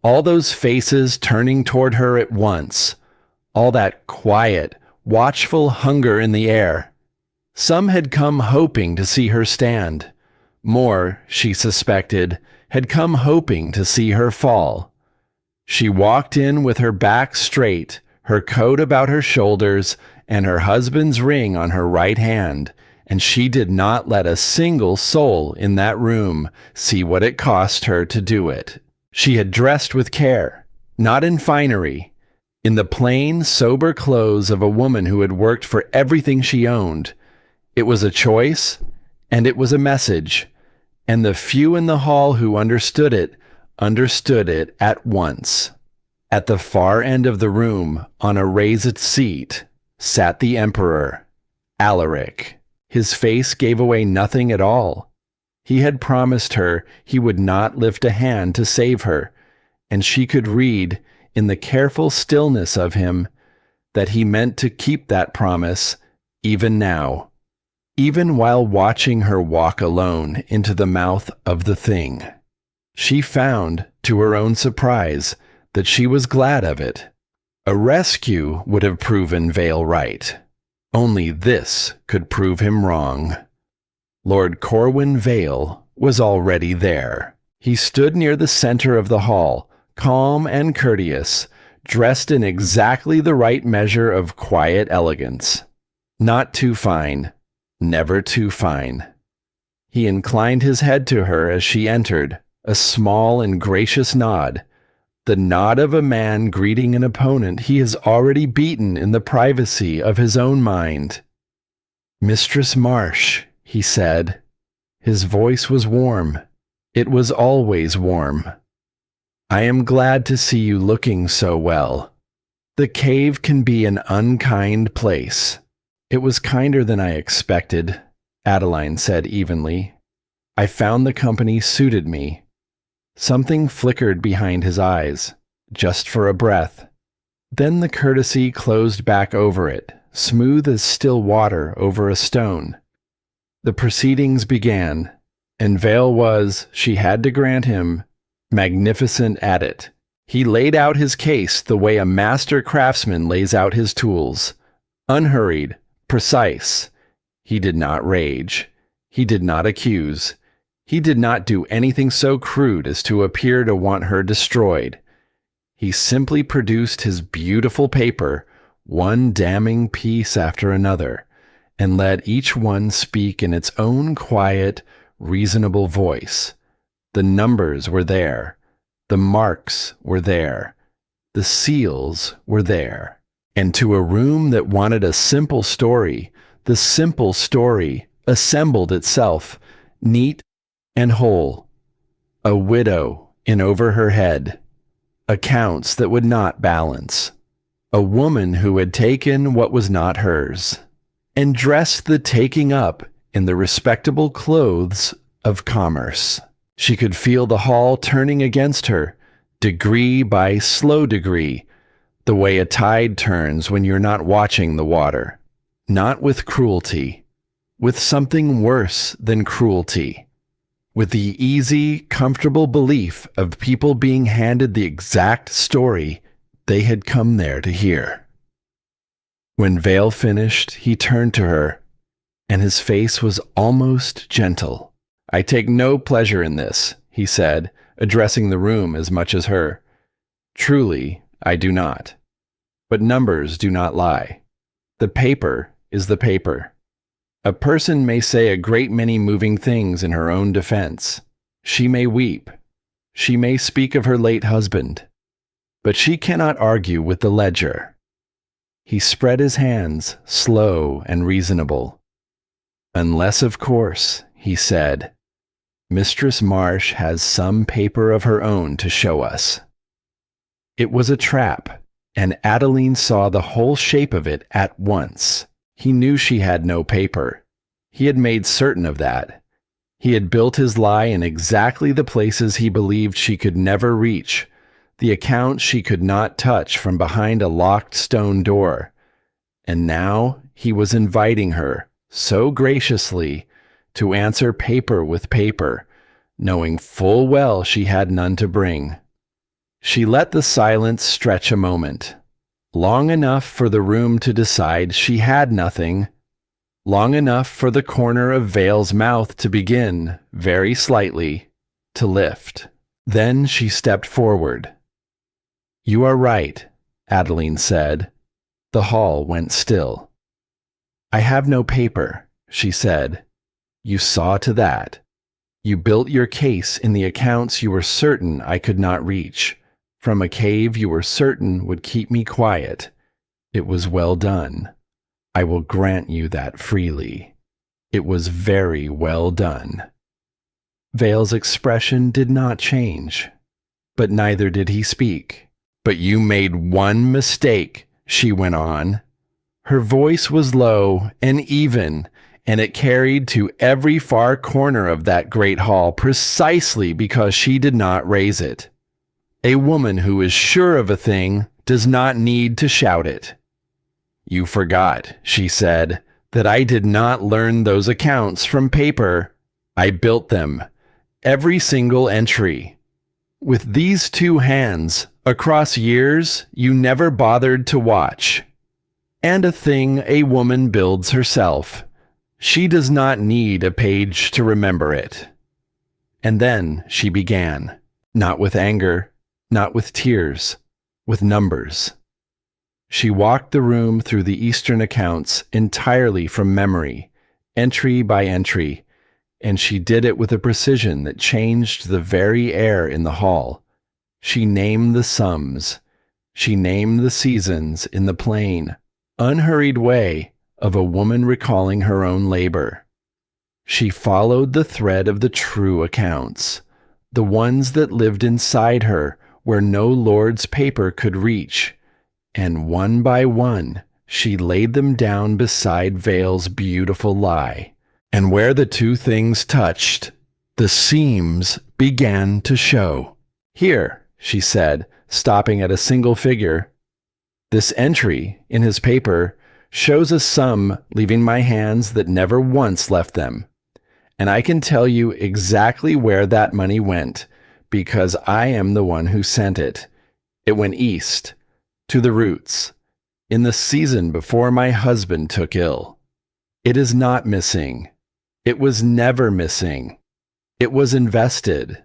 All those faces turning toward her at once, all that quiet, watchful hunger in the air. Some had come hoping to see her stand. More, she suspected, had come hoping to see her fall. She walked in with her back straight, her coat about her shoulders, and her husband's ring on her right hand, and she did not let a single soul in that room see what it cost her to do it. She had dressed with care, not in finery, in the plain, sober clothes of a woman who had worked for everything she owned. It was a choice, and it was a message, and the few in the hall who understood it at once. At the far end of the room, on a raised seat, sat the Emperor, Alaric. His face gave away nothing at all. He had promised her he would not lift a hand to save her, and she could read, in the careful stillness of him, that he meant to keep that promise even now, even while watching her walk alone into the mouth of the thing. She found, to her own surprise, that she was glad of it. A rescue would have proven Vale right. Only this could prove him wrong. Lord Corwin Vale was already there. He stood near the center of the hall, calm and courteous, dressed in exactly the right measure of quiet elegance. Not too fine, never too fine. He inclined his head to her as she entered, a small and gracious nod, the nod of a man greeting an opponent he has already beaten in the privacy of his own mind. "Mistress Marsh," he said. His voice was warm. It was always warm. "I am glad to see you looking so well. The cave can be an unkind place. It was kinder than I expected, Adeline said evenly. I found the company suited me. Something flickered behind his eyes, just for a breath. Then the courtesy closed back over it, smooth as still water over a stone. The proceedings began, and Vale was, she had to grant him, magnificent at it. He laid out his case the way a master craftsman lays out his tools, unhurried, precise. He did not rage. He did not accuse. He did not do anything so crude as to appear to want her destroyed. He simply produced his beautiful paper, one damning piece after another, and let each one speak in its own quiet, reasonable voice. The numbers were there. The marks were there. The seals were there. And to a room that wanted a simple story, the simple story assembled itself, neat and whole. A widow in over her head. Accounts that would not balance. A woman who had taken what was not hers, and dressed the taking up in the respectable clothes of commerce. She could feel the hall turning against her, degree by slow degree, the way a tide turns when you're not watching the water. Not with cruelty, with something worse than cruelty. With the easy, comfortable belief of people being handed the exact story they had come there to hear. When Vale finished, he turned to her, and his face was almost gentle. I take no pleasure in this, he said, addressing the room as much as her. Truly, I do not. But numbers do not lie. The paper is the paper. A person may say a great many moving things in her own defense. She may weep. She may speak of her late husband. But she cannot argue with the ledger. He spread his hands, slow and reasonable. Unless, of course, he said, Mistress Marsh has some paper of her own to show us. It was a trap, and Adeline saw the whole shape of it at once. He knew she had no paper. He had made certain of that. He had built his lie in exactly the places he believed she could never reach, the account she could not touch from behind a locked stone door. And now he was inviting her, so graciously, to answer paper with paper, knowing full well she had none to bring. She let the silence stretch a moment, long enough for the room to decide she had nothing, long enough for the corner of Vale's mouth to begin, very slightly, to lift. Then she stepped forward. You are right, Adeline said. The hall went still. I have no paper, she said. You saw to that. You built your case in the accounts you were certain I could not reach, from a cave you were certain would keep me quiet. It was well done. I will grant you that freely. It was very well done. Vale's expression did not change, but neither did he speak. But you made one mistake, she went on. Her voice was low and even, and it carried to every far corner of that great hall precisely because she did not raise it. A woman who is sure of a thing does not need to shout it. You forgot, she said, that I did not learn those accounts from paper. I built them, every single entry. With these two hands, across years, you never bothered to watch. And a thing a woman builds herself. She does not need a page to remember it. And then she began, not with anger, not with tears, with numbers. She walked the room through the Eastern accounts entirely from memory, entry by entry, and she did it with a precision that changed the very air in the hall. She named the sums. She named the seasons in the plain, unhurried way of a woman recalling her own labor. She followed the thread of the true accounts, the ones that lived inside her where no lord's paper could reach, and one by one she laid them down beside Vale's beautiful lie. And where the two things touched, the seams began to show. "Here," she said, stopping at a single figure. "This entry in his paper shows a sum leaving my hands that never once left them. And I can tell you exactly where that money went, because I am the one who sent it. It went east, to the roots, in the season before my husband took ill. It is not missing. It was never missing. It was invested.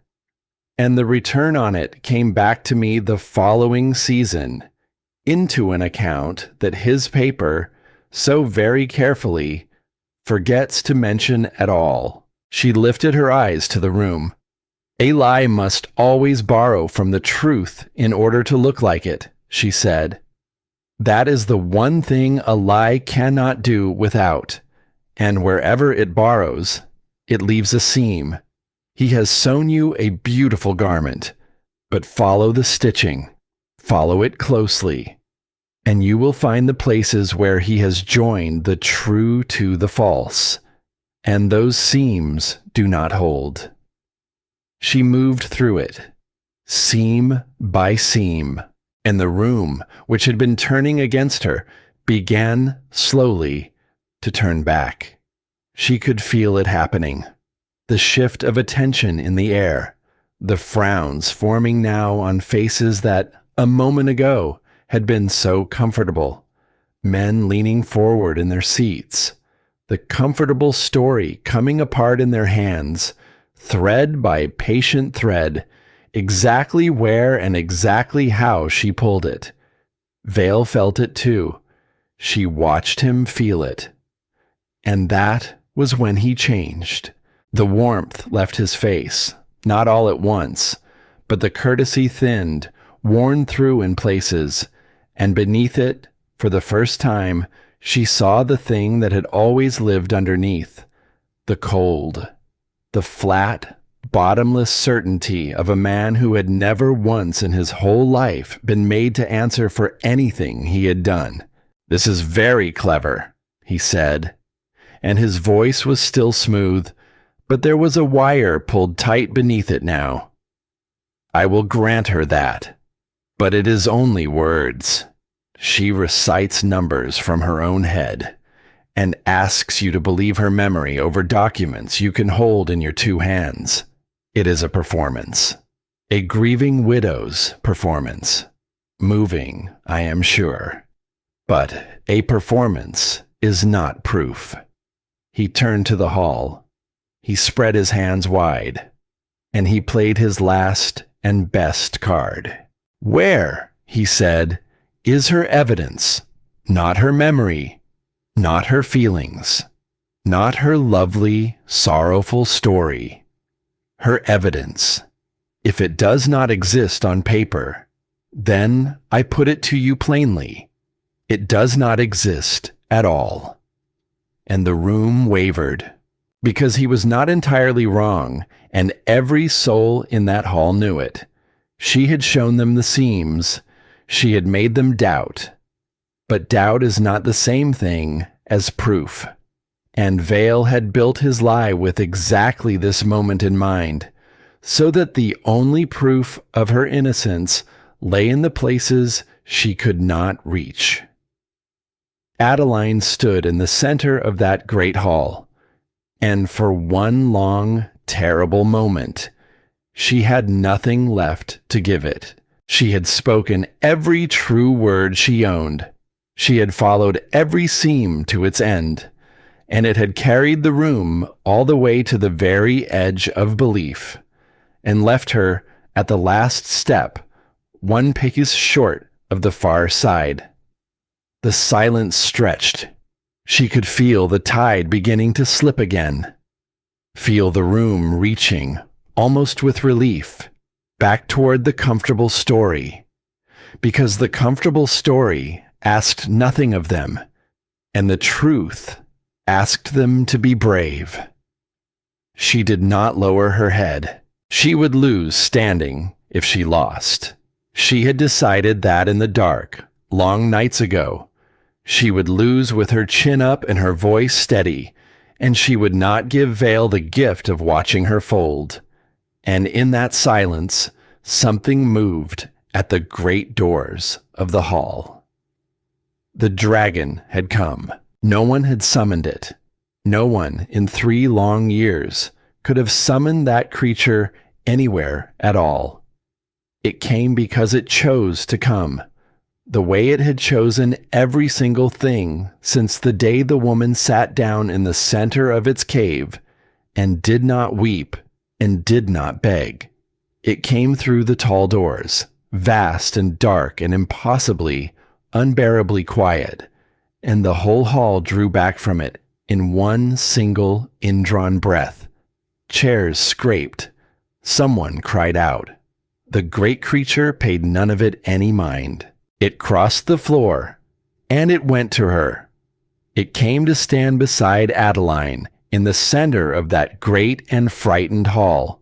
And the return on it came back to me the following season, into an account that his paper, so very carefully, forgets to mention at all." She lifted her eyes to the room. "A lie must always borrow from the truth in order to look like it," she said. "That is the one thing a lie cannot do without, and wherever it borrows, it leaves a seam. He has sewn you a beautiful garment, but follow the stitching, follow it closely, and you will find the places where he has joined the true to the false, and those seams do not hold." She moved through it, seam by seam, and the room, which had been turning against her, began slowly to turn back. She could feel it happening. The shift of attention in the air, the frowns forming now on faces that, a moment ago, had been so comfortable, men leaning forward in their seats, the comfortable story coming apart in their hands, thread by patient thread, exactly where and exactly how she pulled it. Vale felt it too. She watched him feel it. And that was when he changed. The warmth left his face, not all at once, but the courtesy thinned, worn through in places, and beneath it, for the first time, she saw the thing that had always lived underneath, the cold, the flat, bottomless certainty of a man who had never once in his whole life been made to answer for anything he had done. "This is very clever," he said, and his voice was still smooth, but there was a wire pulled tight beneath it now. "I will grant her that, but it is only words. She recites numbers from her own head and asks you to believe her memory over documents you can hold in your two hands. It is a performance, a grieving widow's performance. Moving, I am sure, but a performance is not proof." He turned to the hall. He spread his hands wide, and he played his last and best card. "Where," he said, "is her evidence? Not her memory, not her feelings, not her lovely, sorrowful story. Her evidence. If it does not exist on paper, then I put it to you plainly. It does not exist at all." And the room wavered, because he was not entirely wrong, and every soul in that hall knew it. She had shown them the seams. She had made them doubt. But doubt is not the same thing as proof. And Vale had built his lie with exactly this moment in mind, so that the only proof of her innocence lay in the places she could not reach. Adeline stood in the center of that great hall, and for one long, terrible moment, she had nothing left to give it. She had spoken every true word she owned. She had followed every seam to its end, and it had carried the room all the way to the very edge of belief, and left her at the last step, one pace short of the far side. The silence stretched. She could feel the tide beginning to slip again, feel the room reaching, almost with relief, back toward the comfortable story, because the comfortable story asked nothing of them, and the truth asked them to be brave. She did not lower her head. She would lose standing if she lost. She had decided that in the dark, long nights ago. She would lose with her chin up and her voice steady, and she would not give Vale the gift of watching her fold. And in that silence, something moved at the great doors of the hall. The dragon had come. No one had summoned it. No one in 3 long years could have summoned that creature anywhere at all. It came because it chose to come, the way it had chosen every single thing since the day the woman sat down in the center of its cave and did not weep and did not beg. It came through the tall doors, vast and dark and impossibly, unbearably quiet, and the whole hall drew back from it in one single indrawn breath. Chairs scraped. Someone cried out. The great creature paid none of it any mind. It crossed the floor, and it went to her. It came to stand beside Adeline in the center of that great and frightened hall,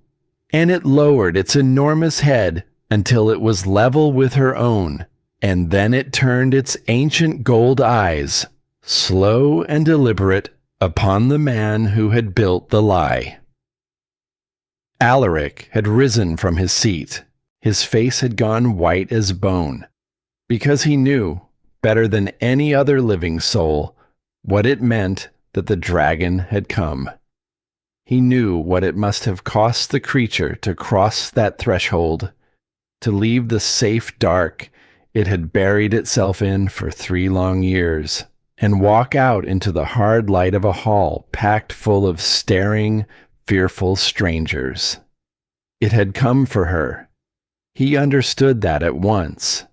and it lowered its enormous head until it was level with her own, and then it turned its ancient gold eyes, slow and deliberate, upon the man who had built the lie. Alaric had risen from his seat. His face had gone white as bone, because he knew, better than any other living soul, what it meant that the dragon had come. He knew what it must have cost the creature to cross that threshold, to leave the safe dark it had buried itself in for 3 long years, and walk out into the hard light of a hall packed full of staring, fearful strangers. It had come for her. He understood that at once,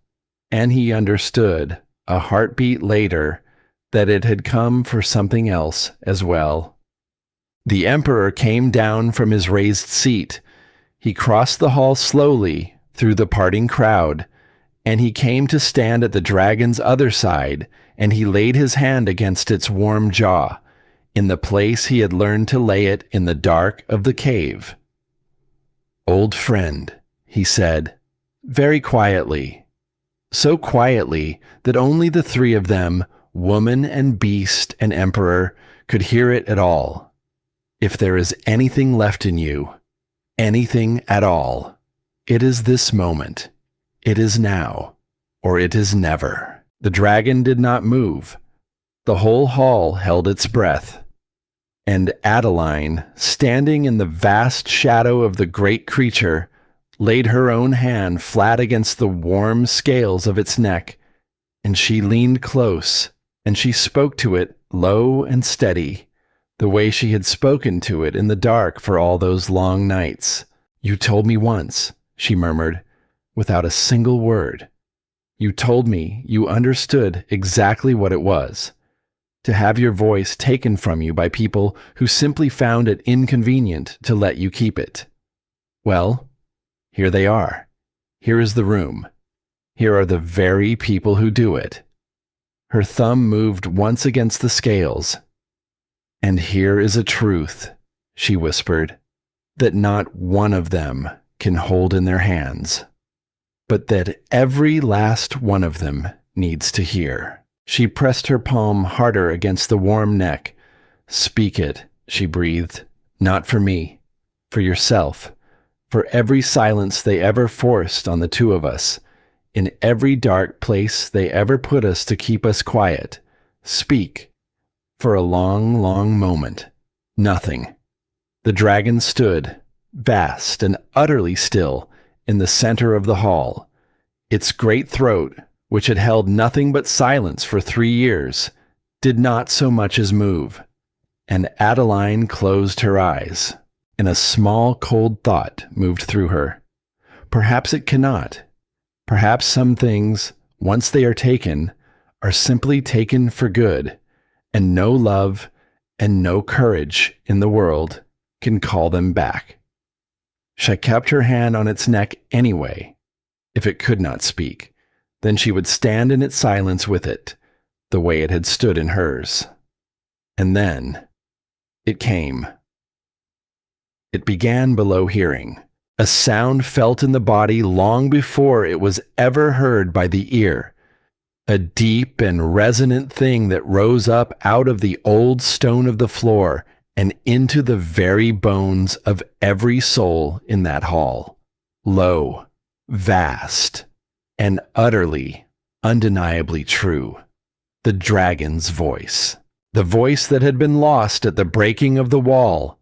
and he understood, a heartbeat later, that it had come for something else as well. The emperor came down from his raised seat. He crossed the hall slowly through the parting crowd, and he came to stand at the dragon's other side, and he laid his hand against its warm jaw, in the place he had learned to lay it in the dark of the cave. "Old friend," he said, very quietly, so quietly that only the 3 of them, woman and beast and emperor, could hear it at all. "If there is anything left in you, anything at all, it is this moment. It is now, or it is never." The dragon did not move. The whole hall held its breath. And Adeline, standing in the vast shadow of the great creature, laid her own hand flat against the warm scales of its neck, and she leaned close, and she spoke to it low and steady, the way she had spoken to it in the dark for all those long nights. "You told me once," she murmured, without a single word. "You told me you understood exactly what it was, to have your voice taken from you by people who simply found it inconvenient to let you keep it. Well, here they are. Here is the room. Here are the very people who do it." Her thumb moved once against the scales. "And here is a truth," she whispered, "that not one of them can hold in their hands, but that every last one of them needs to hear." She pressed her palm harder against the warm neck. "Speak it," she breathed. "Not for me, for yourself, for every silence they ever forced on the 2 of us, in every dark place they ever put us to keep us quiet. Speak." For a long, long moment, nothing. The dragon stood, vast and utterly still, in the center of the hall. Its great throat, which had held nothing but silence for 3 years, did not so much as move. And Adeline closed her eyes, and a small cold thought moved through her. Perhaps it cannot. Perhaps some things, once they are taken, are simply taken for good, and no love and no courage in the world can call them back. She kept her hand on its neck anyway. If it could not speak, then she would stand in its silence with it, the way it had stood in hers. And then it came. It began below hearing, a sound felt in the body long before it was ever heard by the ear. a deep and resonant thing that rose up out of the old stone of the floor and into the very bones of every soul in that hall. Low, vast, and utterly, undeniably true. The dragon's voice. The voice that had been lost at the breaking of the wall.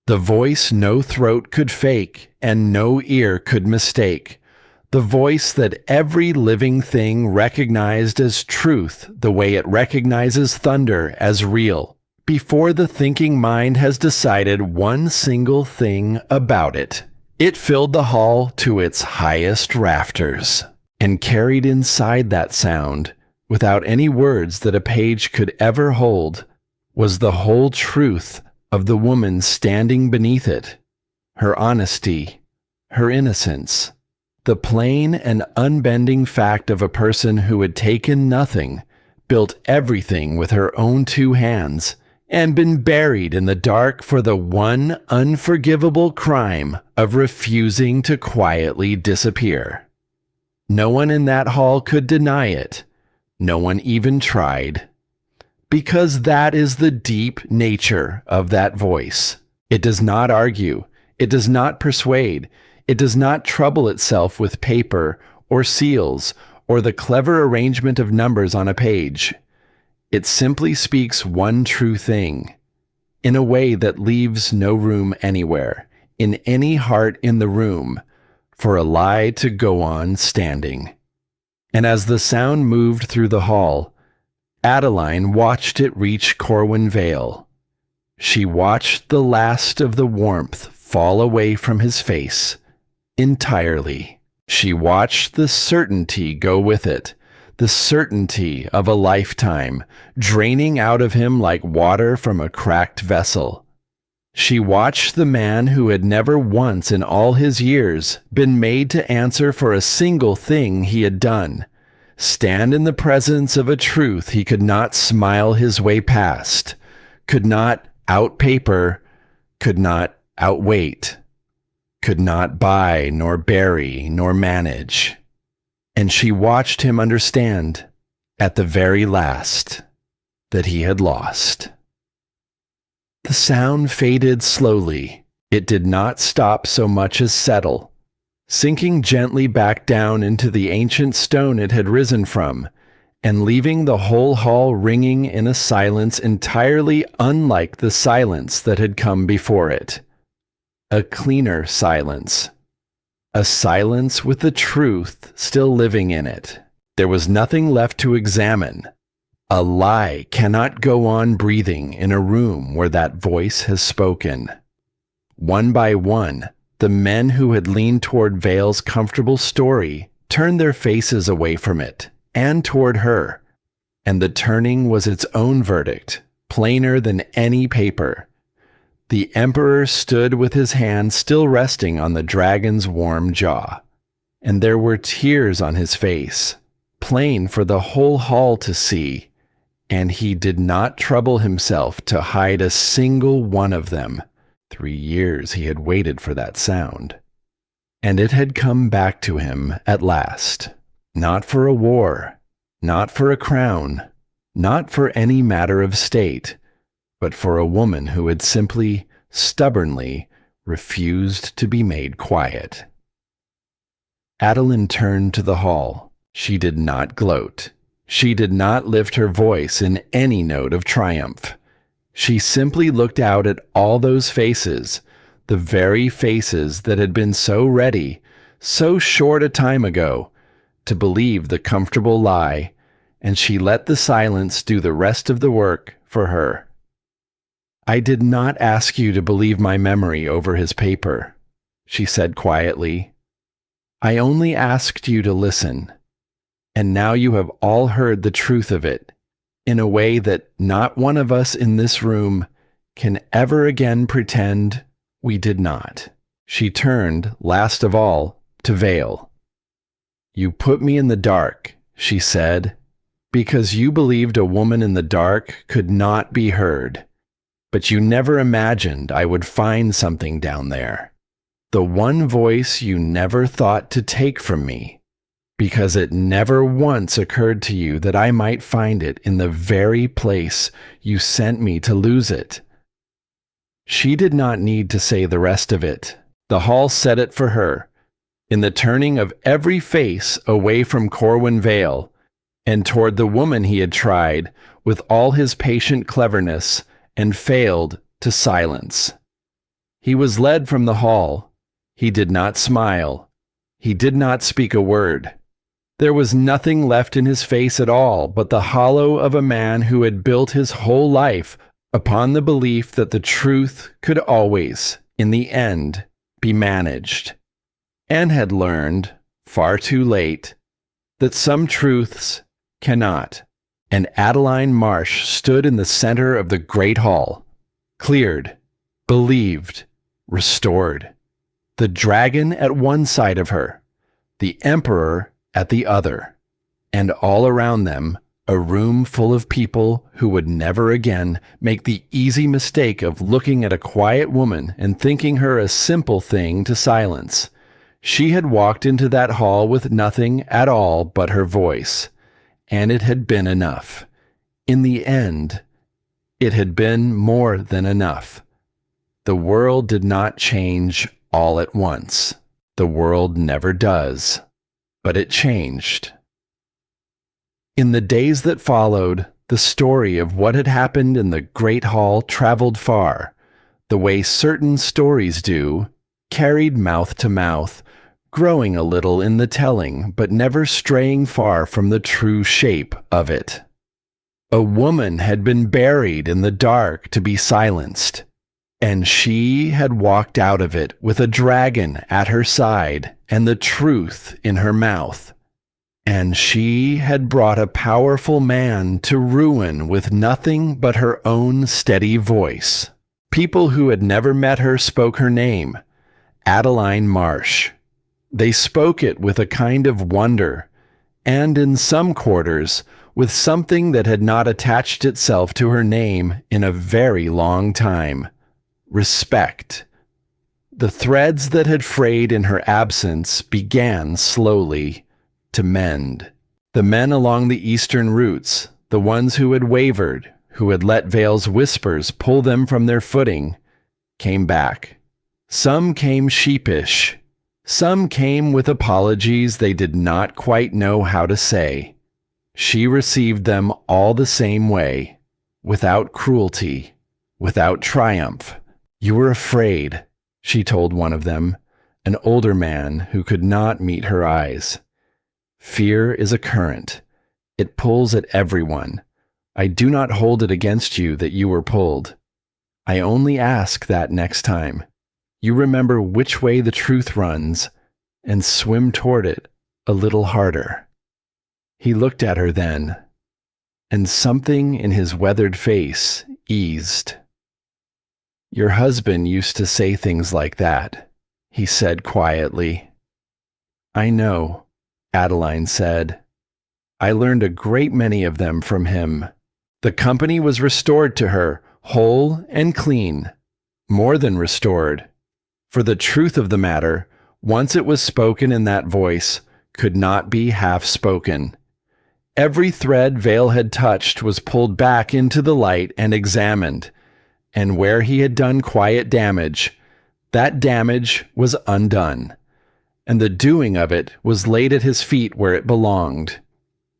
The voice no throat could fake and no ear could mistake. The voice that every living thing recognized as truth the way it recognizes thunder as real, before the thinking mind has decided one single thing about it. It filled the hall to its highest rafters, and carried inside that sound, without any words that a page could ever hold, was the whole truth of the woman standing beneath it, her honesty, her innocence, the plain and unbending fact of a person who had taken nothing, built everything with her own two hands, and been buried in the dark for the one unforgivable crime of refusing to quietly disappear. No one in that hall could deny it. No one even tried. Because that is the deep nature of that voice. It does not argue. It does not persuade. It does not trouble itself with paper or seals or the clever arrangement of numbers on a page. It simply speaks one true thing, in a way that leaves no room anywhere, in any heart in the room, for a lie to go on standing. And as the sound moved through the hall, Adeline watched it reach Corwin Vale. She watched the last of the warmth fall away from his face, entirely. She watched the certainty go with it, the certainty of a lifetime, draining out of him like water from a cracked vessel. She watched the man who had never once in all his years been made to answer for a single thing he had done, stand in the presence of a truth he could not smile his way past, could not outpaper, could not outweight, could not buy nor bury nor manage. And she watched him understand, at the very last, that he had lost. The sound faded slowly. It did not stop so much as settle, sinking gently back down into the ancient stone it had risen from, and leaving the whole hall ringing in a silence entirely unlike the silence that had come before it. A cleaner silence. A silence with the truth still living in it. There was nothing left to examine. A lie cannot go on breathing in a room where that voice has spoken. One by one, the men who had leaned toward Vale's comfortable story turned their faces away from it, and toward her, and the turning was its own verdict, plainer than any paper. The Emperor stood with his hand still resting on the dragon's warm jaw, and there were tears on his face, plain for the whole hall to see, and he did not trouble himself to hide a single one of them. 3 years he had waited for that sound. And it had come back to him at last, not for a war, not for a crown, not for any matter of state, but for a woman who had simply, stubbornly refused to be made quiet. Adeline turned to the hall. She did not gloat. She did not lift her voice in any note of triumph. She simply looked out at all those faces, the very faces that had been so ready, so short a time ago, to believe the comfortable lie, and she let the silence do the rest of the work for her. "I did not ask you to believe my memory over his paper," she said quietly. "I only asked you to listen. And now you have all heard the truth of it, in a way that not one of us in this room can ever again pretend we did not." She turned, last of all, to Vale. "You put me in the dark," she said, "because you believed a woman in the dark could not be heard. But you never imagined I would find something down there. The one voice you never thought to take from me. because it never once occurred to you that I might find it in the very place you sent me to lose it." She did not need to say the rest of it. The hall said it for her, in the turning of every face away from Corwin Vale and toward the woman he had tried with all his patient cleverness and failed to silence. He was led from the hall. He did not smile. He did not speak a word. There was nothing left in his face at all but the hollow of a man who had built his whole life upon the belief that the truth could always, in the end, be managed, and had learned, far too late, that some truths cannot. And Adeline Marsh stood in the center of the great hall, cleared, believed, restored. The dragon at one side of her, the emperor at the other, and all around them a room full of people who would never again make the easy mistake of looking at a quiet woman and thinking her a simple thing to silence. She had walked into that hall with nothing at all but her voice, and it had been enough. In the end, it had been more than enough. The world did not change all at once. The world never does. But it changed. In the days that followed, the story of what had happened in the great hall traveled far, the way certain stories do, carried mouth to mouth, growing a little in the telling, but never straying far from the true shape of it. A woman had been buried in the dark to be silenced, and she had walked out of it with a dragon at her side and the truth in her mouth. And she had brought a powerful man to ruin with nothing but her own steady voice. People who had never met her spoke her name, Adeline Marsh. They spoke it with a kind of wonder, and in some quarters with something that had not attached itself to her name in a very long time: respect. The threads that had frayed in her absence began slowly to mend. The men along the eastern routes, the ones who had wavered, who had let Vale's whispers pull them from their footing, came back. Some came sheepish. Some came with apologies they did not quite know how to say. She received them all the same way, without cruelty, without triumph. "You were afraid," she told one of them, an older man who could not meet her eyes. "Fear is a current. It pulls at everyone. I do not hold it against you that you were pulled. I only ask that next time you remember which way the truth runs and swim toward it a little harder." He looked at her then, and something in his weathered face eased. "Your husband used to say things like that," he said quietly. "I know," Adeline said. "I learned a great many of them from him." The company was restored to her, whole and clean, more than restored. For the truth of the matter, once it was spoken in that voice, could not be half spoken. Every thread Vale had touched was pulled back into the light and examined, and where he had done quiet damage, that damage was undone, and the doing of it was laid at his feet where it belonged.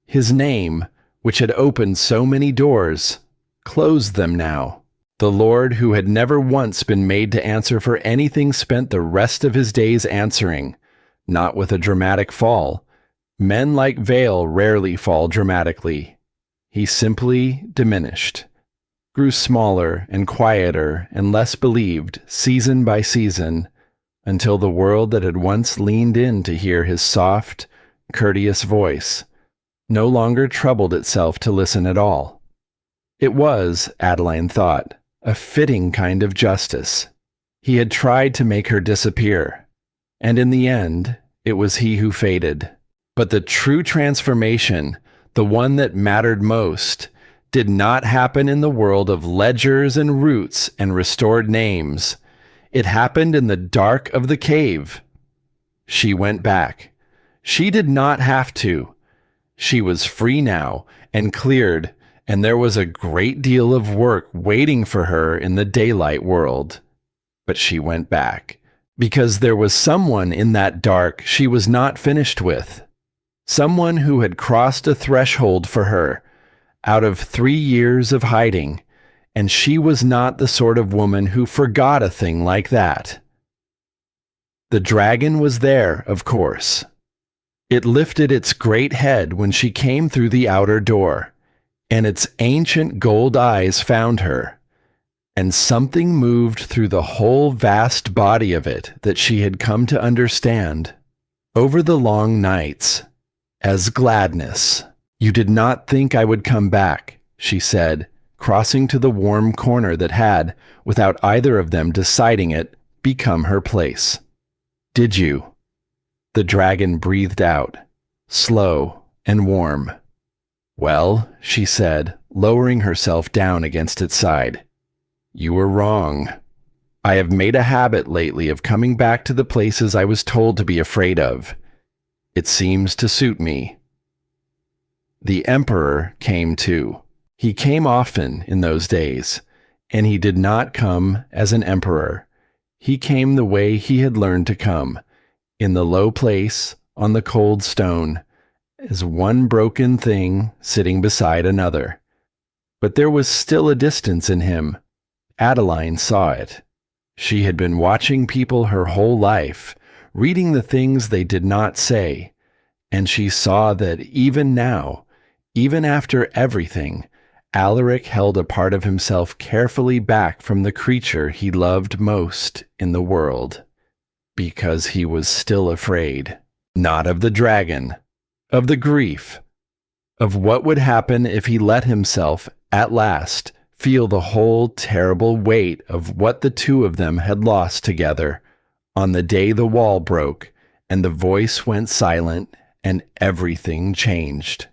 His name, which had opened so many doors, closed them now. The Lord, who had never once been made to answer for anything, spent the rest of his days answering, not with a dramatic fall. Men like Vale rarely fall dramatically. He simply diminished, grew smaller and quieter and less believed season by season, until the world that had once leaned in to hear his soft, courteous voice no longer troubled itself to listen at all. It was, Adeline thought, a fitting kind of justice. He had tried to make her disappear, and in the end, it was he who faded. But the true transformation, the one that mattered most, did not happen in the world of ledgers and roots and restored names. It happened in the dark of the cave. She went back. She did not have to. She was free now and cleared, and there was a great deal of work waiting for her in the daylight world. But she went back, because there was someone in that dark she was not finished with. Someone who had crossed a threshold for her, out of 3 years of hiding, and she was not the sort of woman who forgot a thing like that. The dragon was there, of course. It lifted its great head when she came through the outer door, and its ancient gold eyes found her, and something moved through the whole vast body of it that she had come to understand over the long nights as gladness. "You did not think I would come back," she said, crossing to the warm corner that had, without either of them deciding it, become her place. "Did you?" The dragon breathed out, slow and warm. "Well," she said, lowering herself down against its side, "you were wrong. I have made a habit lately of coming back to the places I was told to be afraid of. It seems to suit me." The emperor came too. He came often in those days, and he did not come as an emperor. He came the way he had learned to come, in the low place on the cold stone, as one broken thing sitting beside another. But there was still a distance in him. Adeline saw it. She had been watching people her whole life, reading the things they did not say, and she saw that even now, even after everything, Alaric held a part of himself carefully back from the creature he loved most in the world, because he was still afraid, not of the dragon, of the grief, of what would happen if he let himself, at last, feel the whole terrible weight of what the two of them had lost together on the day the wall broke and the voice went silent and everything changed.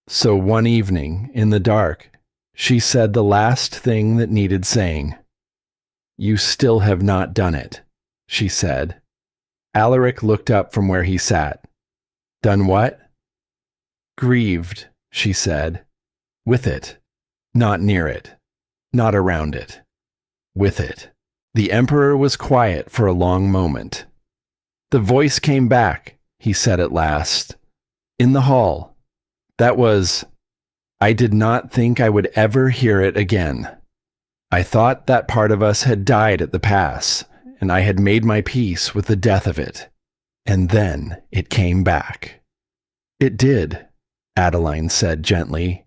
So one evening, in the dark, she said the last thing that needed saying. "You still have not done it," she said. Alaric looked up from where he sat. "Done what?" "Grieved," she said. "With it. Not near it. Not around it. With it." The emperor was quiet for a long moment. "The voice came back," he said at last. "In the hall. That was... I did not think I would ever hear it again. I thought that part of us had died at the pass, and I had made my peace with the death of it. And then it came back." "It did," Adeline said gently,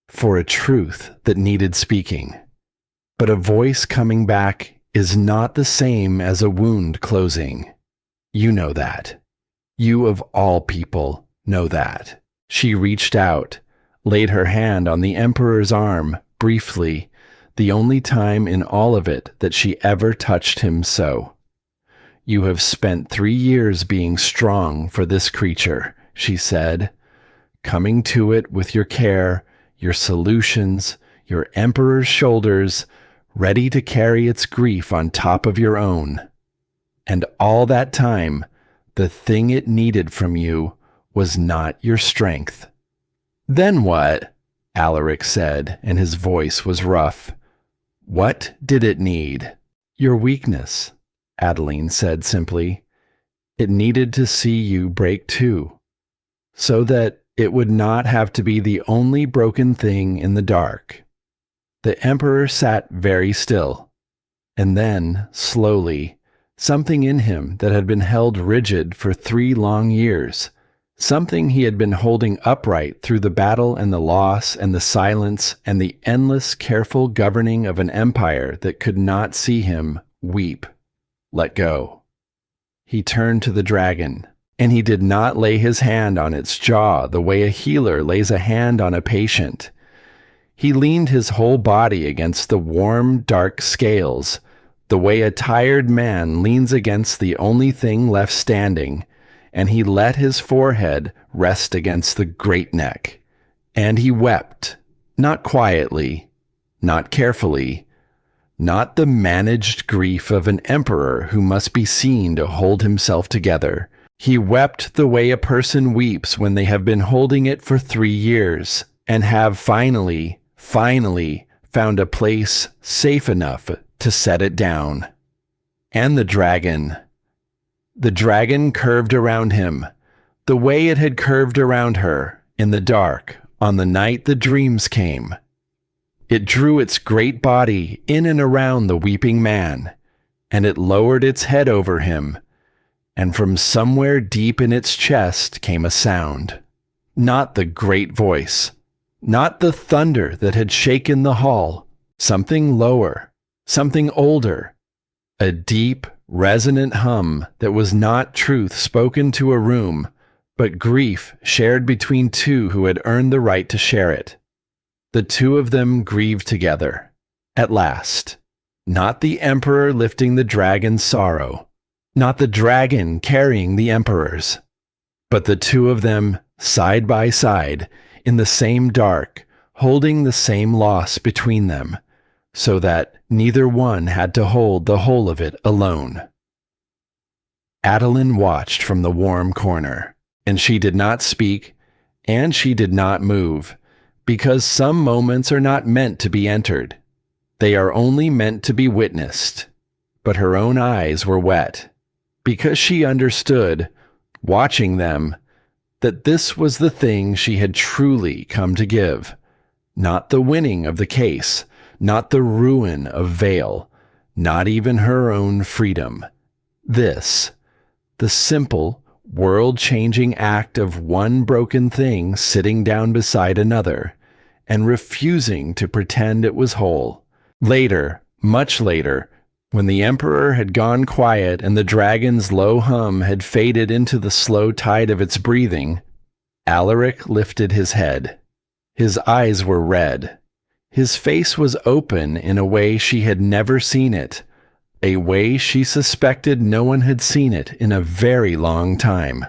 "for a truth that needed speaking. But a voice coming back is not the same as a wound closing. You know that. You of all people know that." She reached out, laid her hand on the emperor's arm, briefly, the only time in all of it that she ever touched him so. "You have spent 3 years being strong for this creature," she said, "coming to it with your care, your solutions, your emperor's shoulders, ready to carry its grief on top of your own. And all that time, the thing it needed from you was not your strength." "Then what?" Alaric said, and his voice was rough. "What did it need?" "Your weakness," Adeline said simply. "It needed to see you break too, so that it would not have to be the only broken thing in the dark." The emperor sat very still, and then, slowly, something in him that had been held rigid for 3 long years, something he had been holding upright through the battle and the loss and the silence and the endless careful governing of an empire that could not see him weep, let go. He turned to the dragon, and he did not lay his hand on its jaw the way a healer lays a hand on a patient. He leaned his whole body against the warm, dark scales, the way a tired man leans against the only thing left standing, and he let his forehead rest against the great neck. And he wept, not quietly, not carefully, not the managed grief of an emperor who must be seen to hold himself together, He wept the way a person weeps when they have been holding it for 3 years and have finally found a place safe enough to set it down. And the dragon curved around him, the way it had curved around her in the dark on the night the dreams came. It drew its great body in and around the weeping man, and it lowered its head over him, and from somewhere deep in its chest came a sound. Not the great voice, not the thunder that had shaken the hall, something lower, something older, a deep, resonant hum that was not truth spoken to a room, but grief shared between two who had earned the right to share it. The two of them grieved together, at last. Not the emperor lifting the dragon's sorrow, not the dragon carrying the emperor's, but the two of them side by side in the same dark, holding the same loss between them, so that neither one had to hold the whole of it alone. Adeline watched from the warm corner, and she did not speak, and she did not move, because some moments are not meant to be entered. They are only meant to be witnessed. But her own eyes were wet, because she understood, watching them, that this was the thing she had truly come to give. Not the winning of the case, not the ruin of Vale, not even her own freedom. This, the simple, world-changing act of one broken thing sitting down beside another, and refusing to pretend it was whole. Later, much later, when the emperor had gone quiet and the dragon's low hum had faded into the slow tide of its breathing, Alaric lifted his head. His eyes were red. His face was open in a way she had never seen it, a way she suspected no one had seen it in a very long time.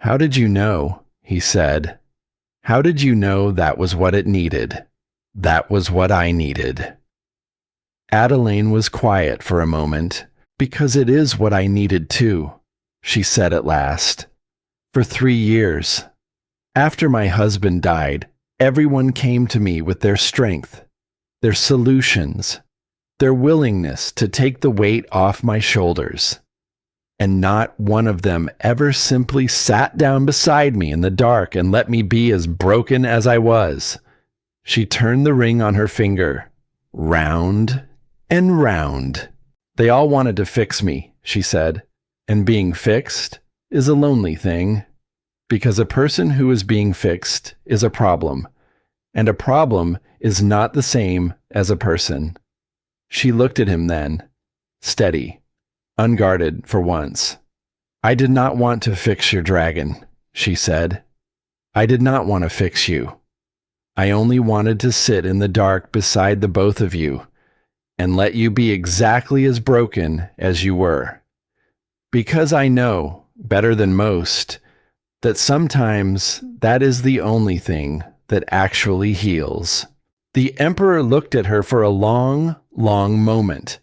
"How did you know?" he said. "How did you know that was what it needed? That was what I needed." Adeline was quiet for a moment, because it is what I needed too, she said at last. For 3 years. After my husband died, everyone came to me with their strength, their solutions, their willingness to take the weight off my shoulders. And not one of them ever simply sat down beside me in the dark and let me be as broken as I was. She turned the ring on her finger, round and round. They all wanted to fix me, she said, and being fixed is a lonely thing, because a person who is being fixed is a problem, and a problem is not the same as a person. She looked at him then, steady, unguarded for once. "I did not want to fix your dragon," she said. "I did not want to fix you. I only wanted to sit in the dark beside the both of you and let you be exactly as broken as you were. Because I know, better than most, that sometimes that is the only thing that actually heals." The emperor looked at her for a long, long moment,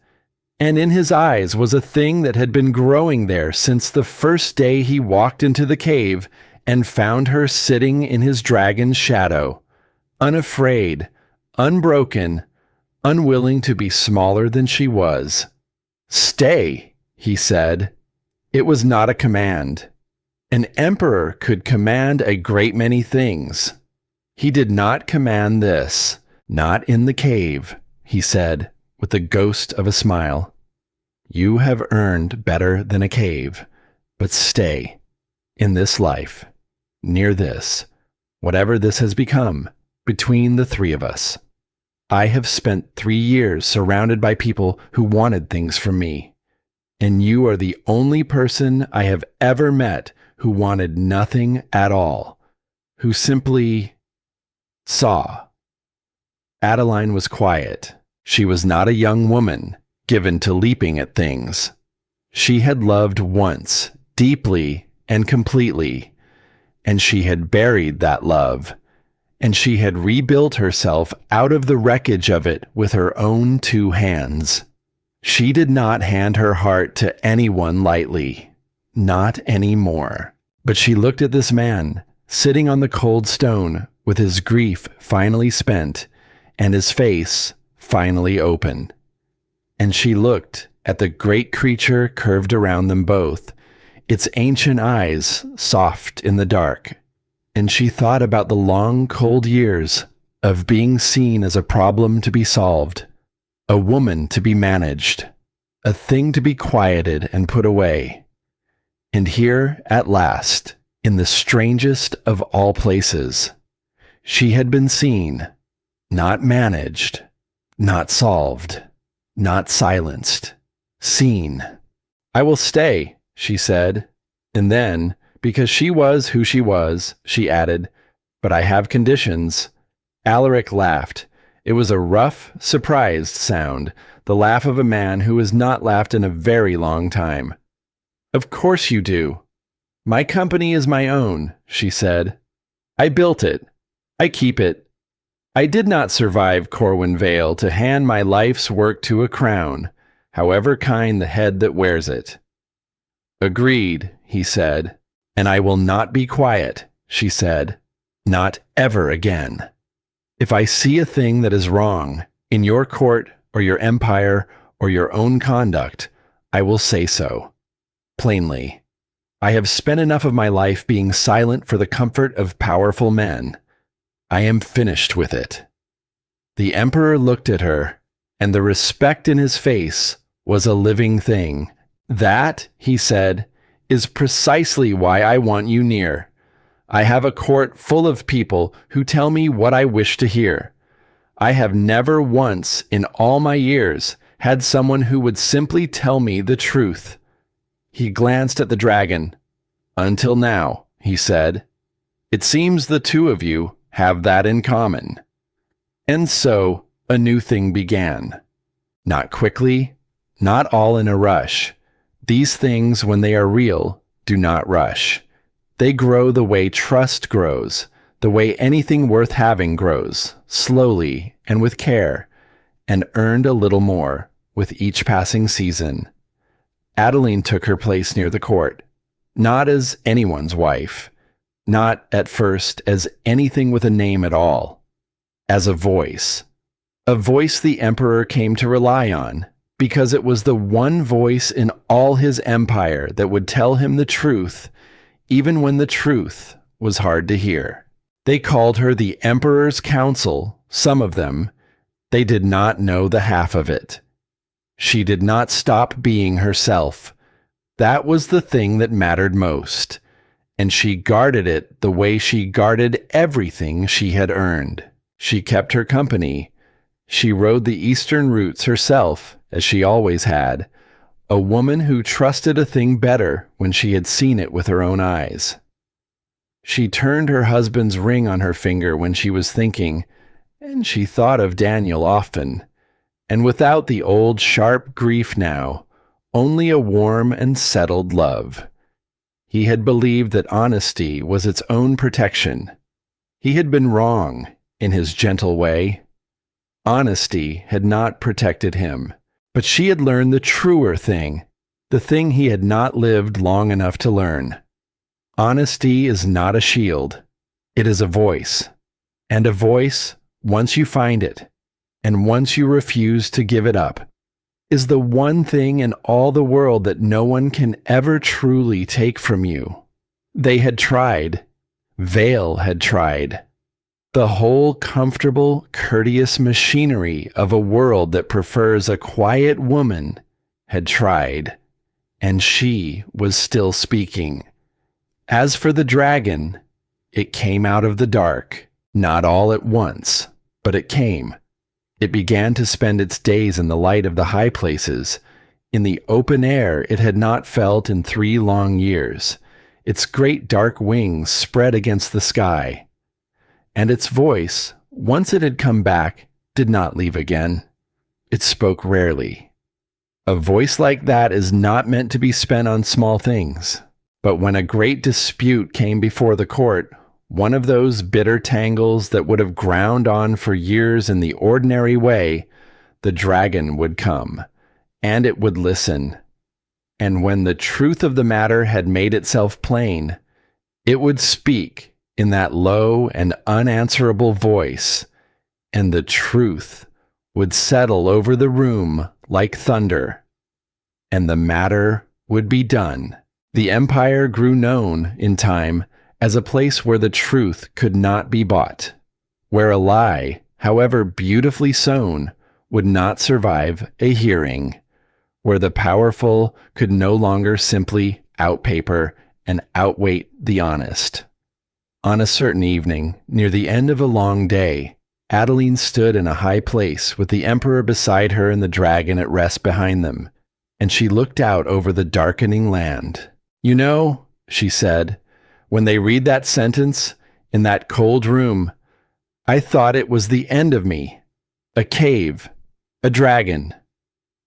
and in his eyes was a thing that had been growing there since the first day he walked into the cave and found her sitting in his dragon's shadow, unafraid, unbroken, unwilling to be smaller than she was. "Stay," he said. It was not a command. An emperor could command a great many things. He did not command this. "Not in the cave," he said, with the ghost of a smile. "You have earned better than a cave, but stay, in this life, near this, whatever this has become, between the three of us. I have spent 3 years surrounded by people who wanted things from me, and you are the only person I have ever met who wanted nothing at all, who simply saw." Adeline was quiet. She was not a young woman, given to leaping at things. She had loved once, deeply and completely, and she had buried that love, and she had rebuilt herself out of the wreckage of it with her own 2 hands. She did not hand her heart to anyone lightly. Not anymore. But she looked at this man, sitting on the cold stone, with his grief finally spent, and his face finally open. And she looked at the great creature curved around them both, its ancient eyes soft in the dark. And she thought about the long, cold years of being seen as a problem to be solved, a woman to be managed, a thing to be quieted and put away. And here, at last, in the strangest of all places, she had been seen, not managed, not solved, not silenced, seen. "I will stay," she said. And then, because she was who she was, she added, "But I have conditions." Alaric laughed. It was a rough, surprised sound, the laugh of a man who has not laughed in a very long time. "Of course you do. My company is my own," she said. "I built it. I keep it. I did not survive Corwin Vale to hand my life's work to a crown, however kind the head that wears it." "Agreed," he said. "And I will not be quiet," she said. "Not ever again. If I see a thing that is wrong, in your court or your empire or your own conduct, I will say so. Plainly. I have spent enough of my life being silent for the comfort of powerful men. I am finished with it." The emperor looked at her, and the respect in his face was a living thing. "That," he said, "is precisely why I want you near. I have a court full of people who tell me what I wish to hear. I have never once in all my years had someone who would simply tell me the truth." He glanced at the dragon. "Until now," he said. "It seems the two of you have that in common." And so a new thing began. Not quickly, not all in a rush. These things, when they are real, do not rush. They grow the way trust grows, the way anything worth having grows, slowly and with care, and earned a little more with each passing season. Adeline took her place near the court, not as anyone's wife, not at first as anything with a name at all, as a voice the emperor came to rely on, because it was the one voice in all his empire that would tell him the truth, even when the truth was hard to hear. They called her the Emperor's Council, some of them. They did not know the half of it. She did not stop being herself. That was the thing that mattered most, and she guarded it the way she guarded everything she had earned. She kept her company. She rode the eastern routes herself, as she always had, a woman who trusted a thing better when she had seen it with her own eyes. She turned her husband's ring on her finger when she was thinking, and she thought of Daniel often, and without the old sharp grief now, only a warm and settled love. He had believed that honesty was its own protection. He had been wrong, in his gentle way. Honesty had not protected him, but she had learned the truer thing, the thing he had not lived long enough to learn. Honesty is not a shield. It is a voice. And a voice, once you find it, and once you refuse to give it up, is the one thing in all the world that no one can ever truly take from you. They had tried. Vale had tried. The whole comfortable, courteous machinery of a world that prefers a quiet woman had tried, and she was still speaking. As for the dragon, it came out of the dark, not all at once, but it came. It began to spend its days in the light of the high places. In the open air it had not felt in 3 long years. Its great dark wings spread against the sky. And its voice, once it had come back, did not leave again. It spoke rarely. A voice like that is not meant to be spent on small things. But when a great dispute came before the court, one of those bitter tangles that would have ground on for years in the ordinary way, the dragon would come, and it would listen. And when the truth of the matter had made itself plain, it would speak in that low and unanswerable voice, and the truth would settle over the room like thunder, and the matter would be done. The empire grew known in time as a place where the truth could not be bought, where a lie, however beautifully sown, would not survive a hearing, where the powerful could no longer simply outpaper and outweight the honest. On a certain evening, near the end of a long day, Adeline stood in a high place with the emperor beside her and the dragon at rest behind them, and she looked out over the darkening land. "You know," she said, "when they read that sentence in that cold room, I thought it was the end of me. A cave, a dragon,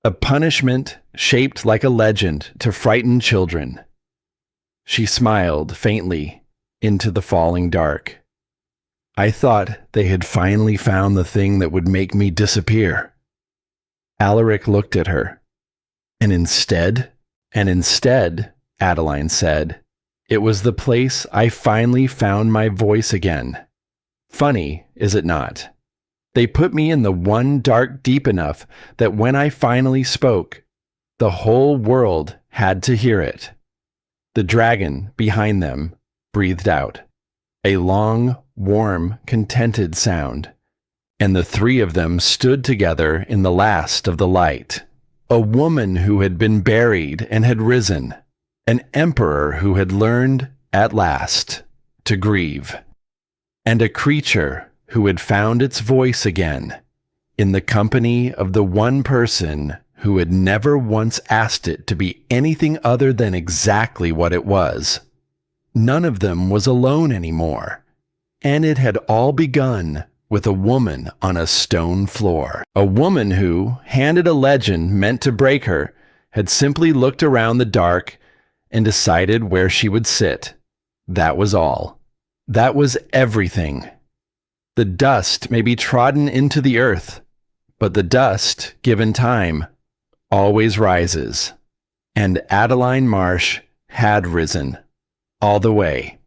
a punishment shaped like a legend to frighten children." She smiled faintly into the falling dark. "I thought they had finally found the thing that would make me disappear." Alaric looked at her. And instead, Adeline said, "it was the place I finally found my voice again. Funny, is it not? They put me in the one dark deep enough that when I finally spoke, the whole world had to hear it." The dragon behind them breathed out, a long, warm, contented sound, and the three of them stood together in the last of the light. A woman who had been buried and had risen, an emperor who had learned, at last, to grieve, and a creature who had found its voice again, in the company of the one person who had never once asked it to be anything other than exactly what it was. None of them was alone anymore, and it had all begun with a woman on a stone floor. A woman who, handed a legend meant to break her, had simply looked around the dark and decided where she would sit. That was all. That was everything. The dust may be trodden into the earth, but the dust, given time, always rises. And Adeline Marsh had risen, all the way.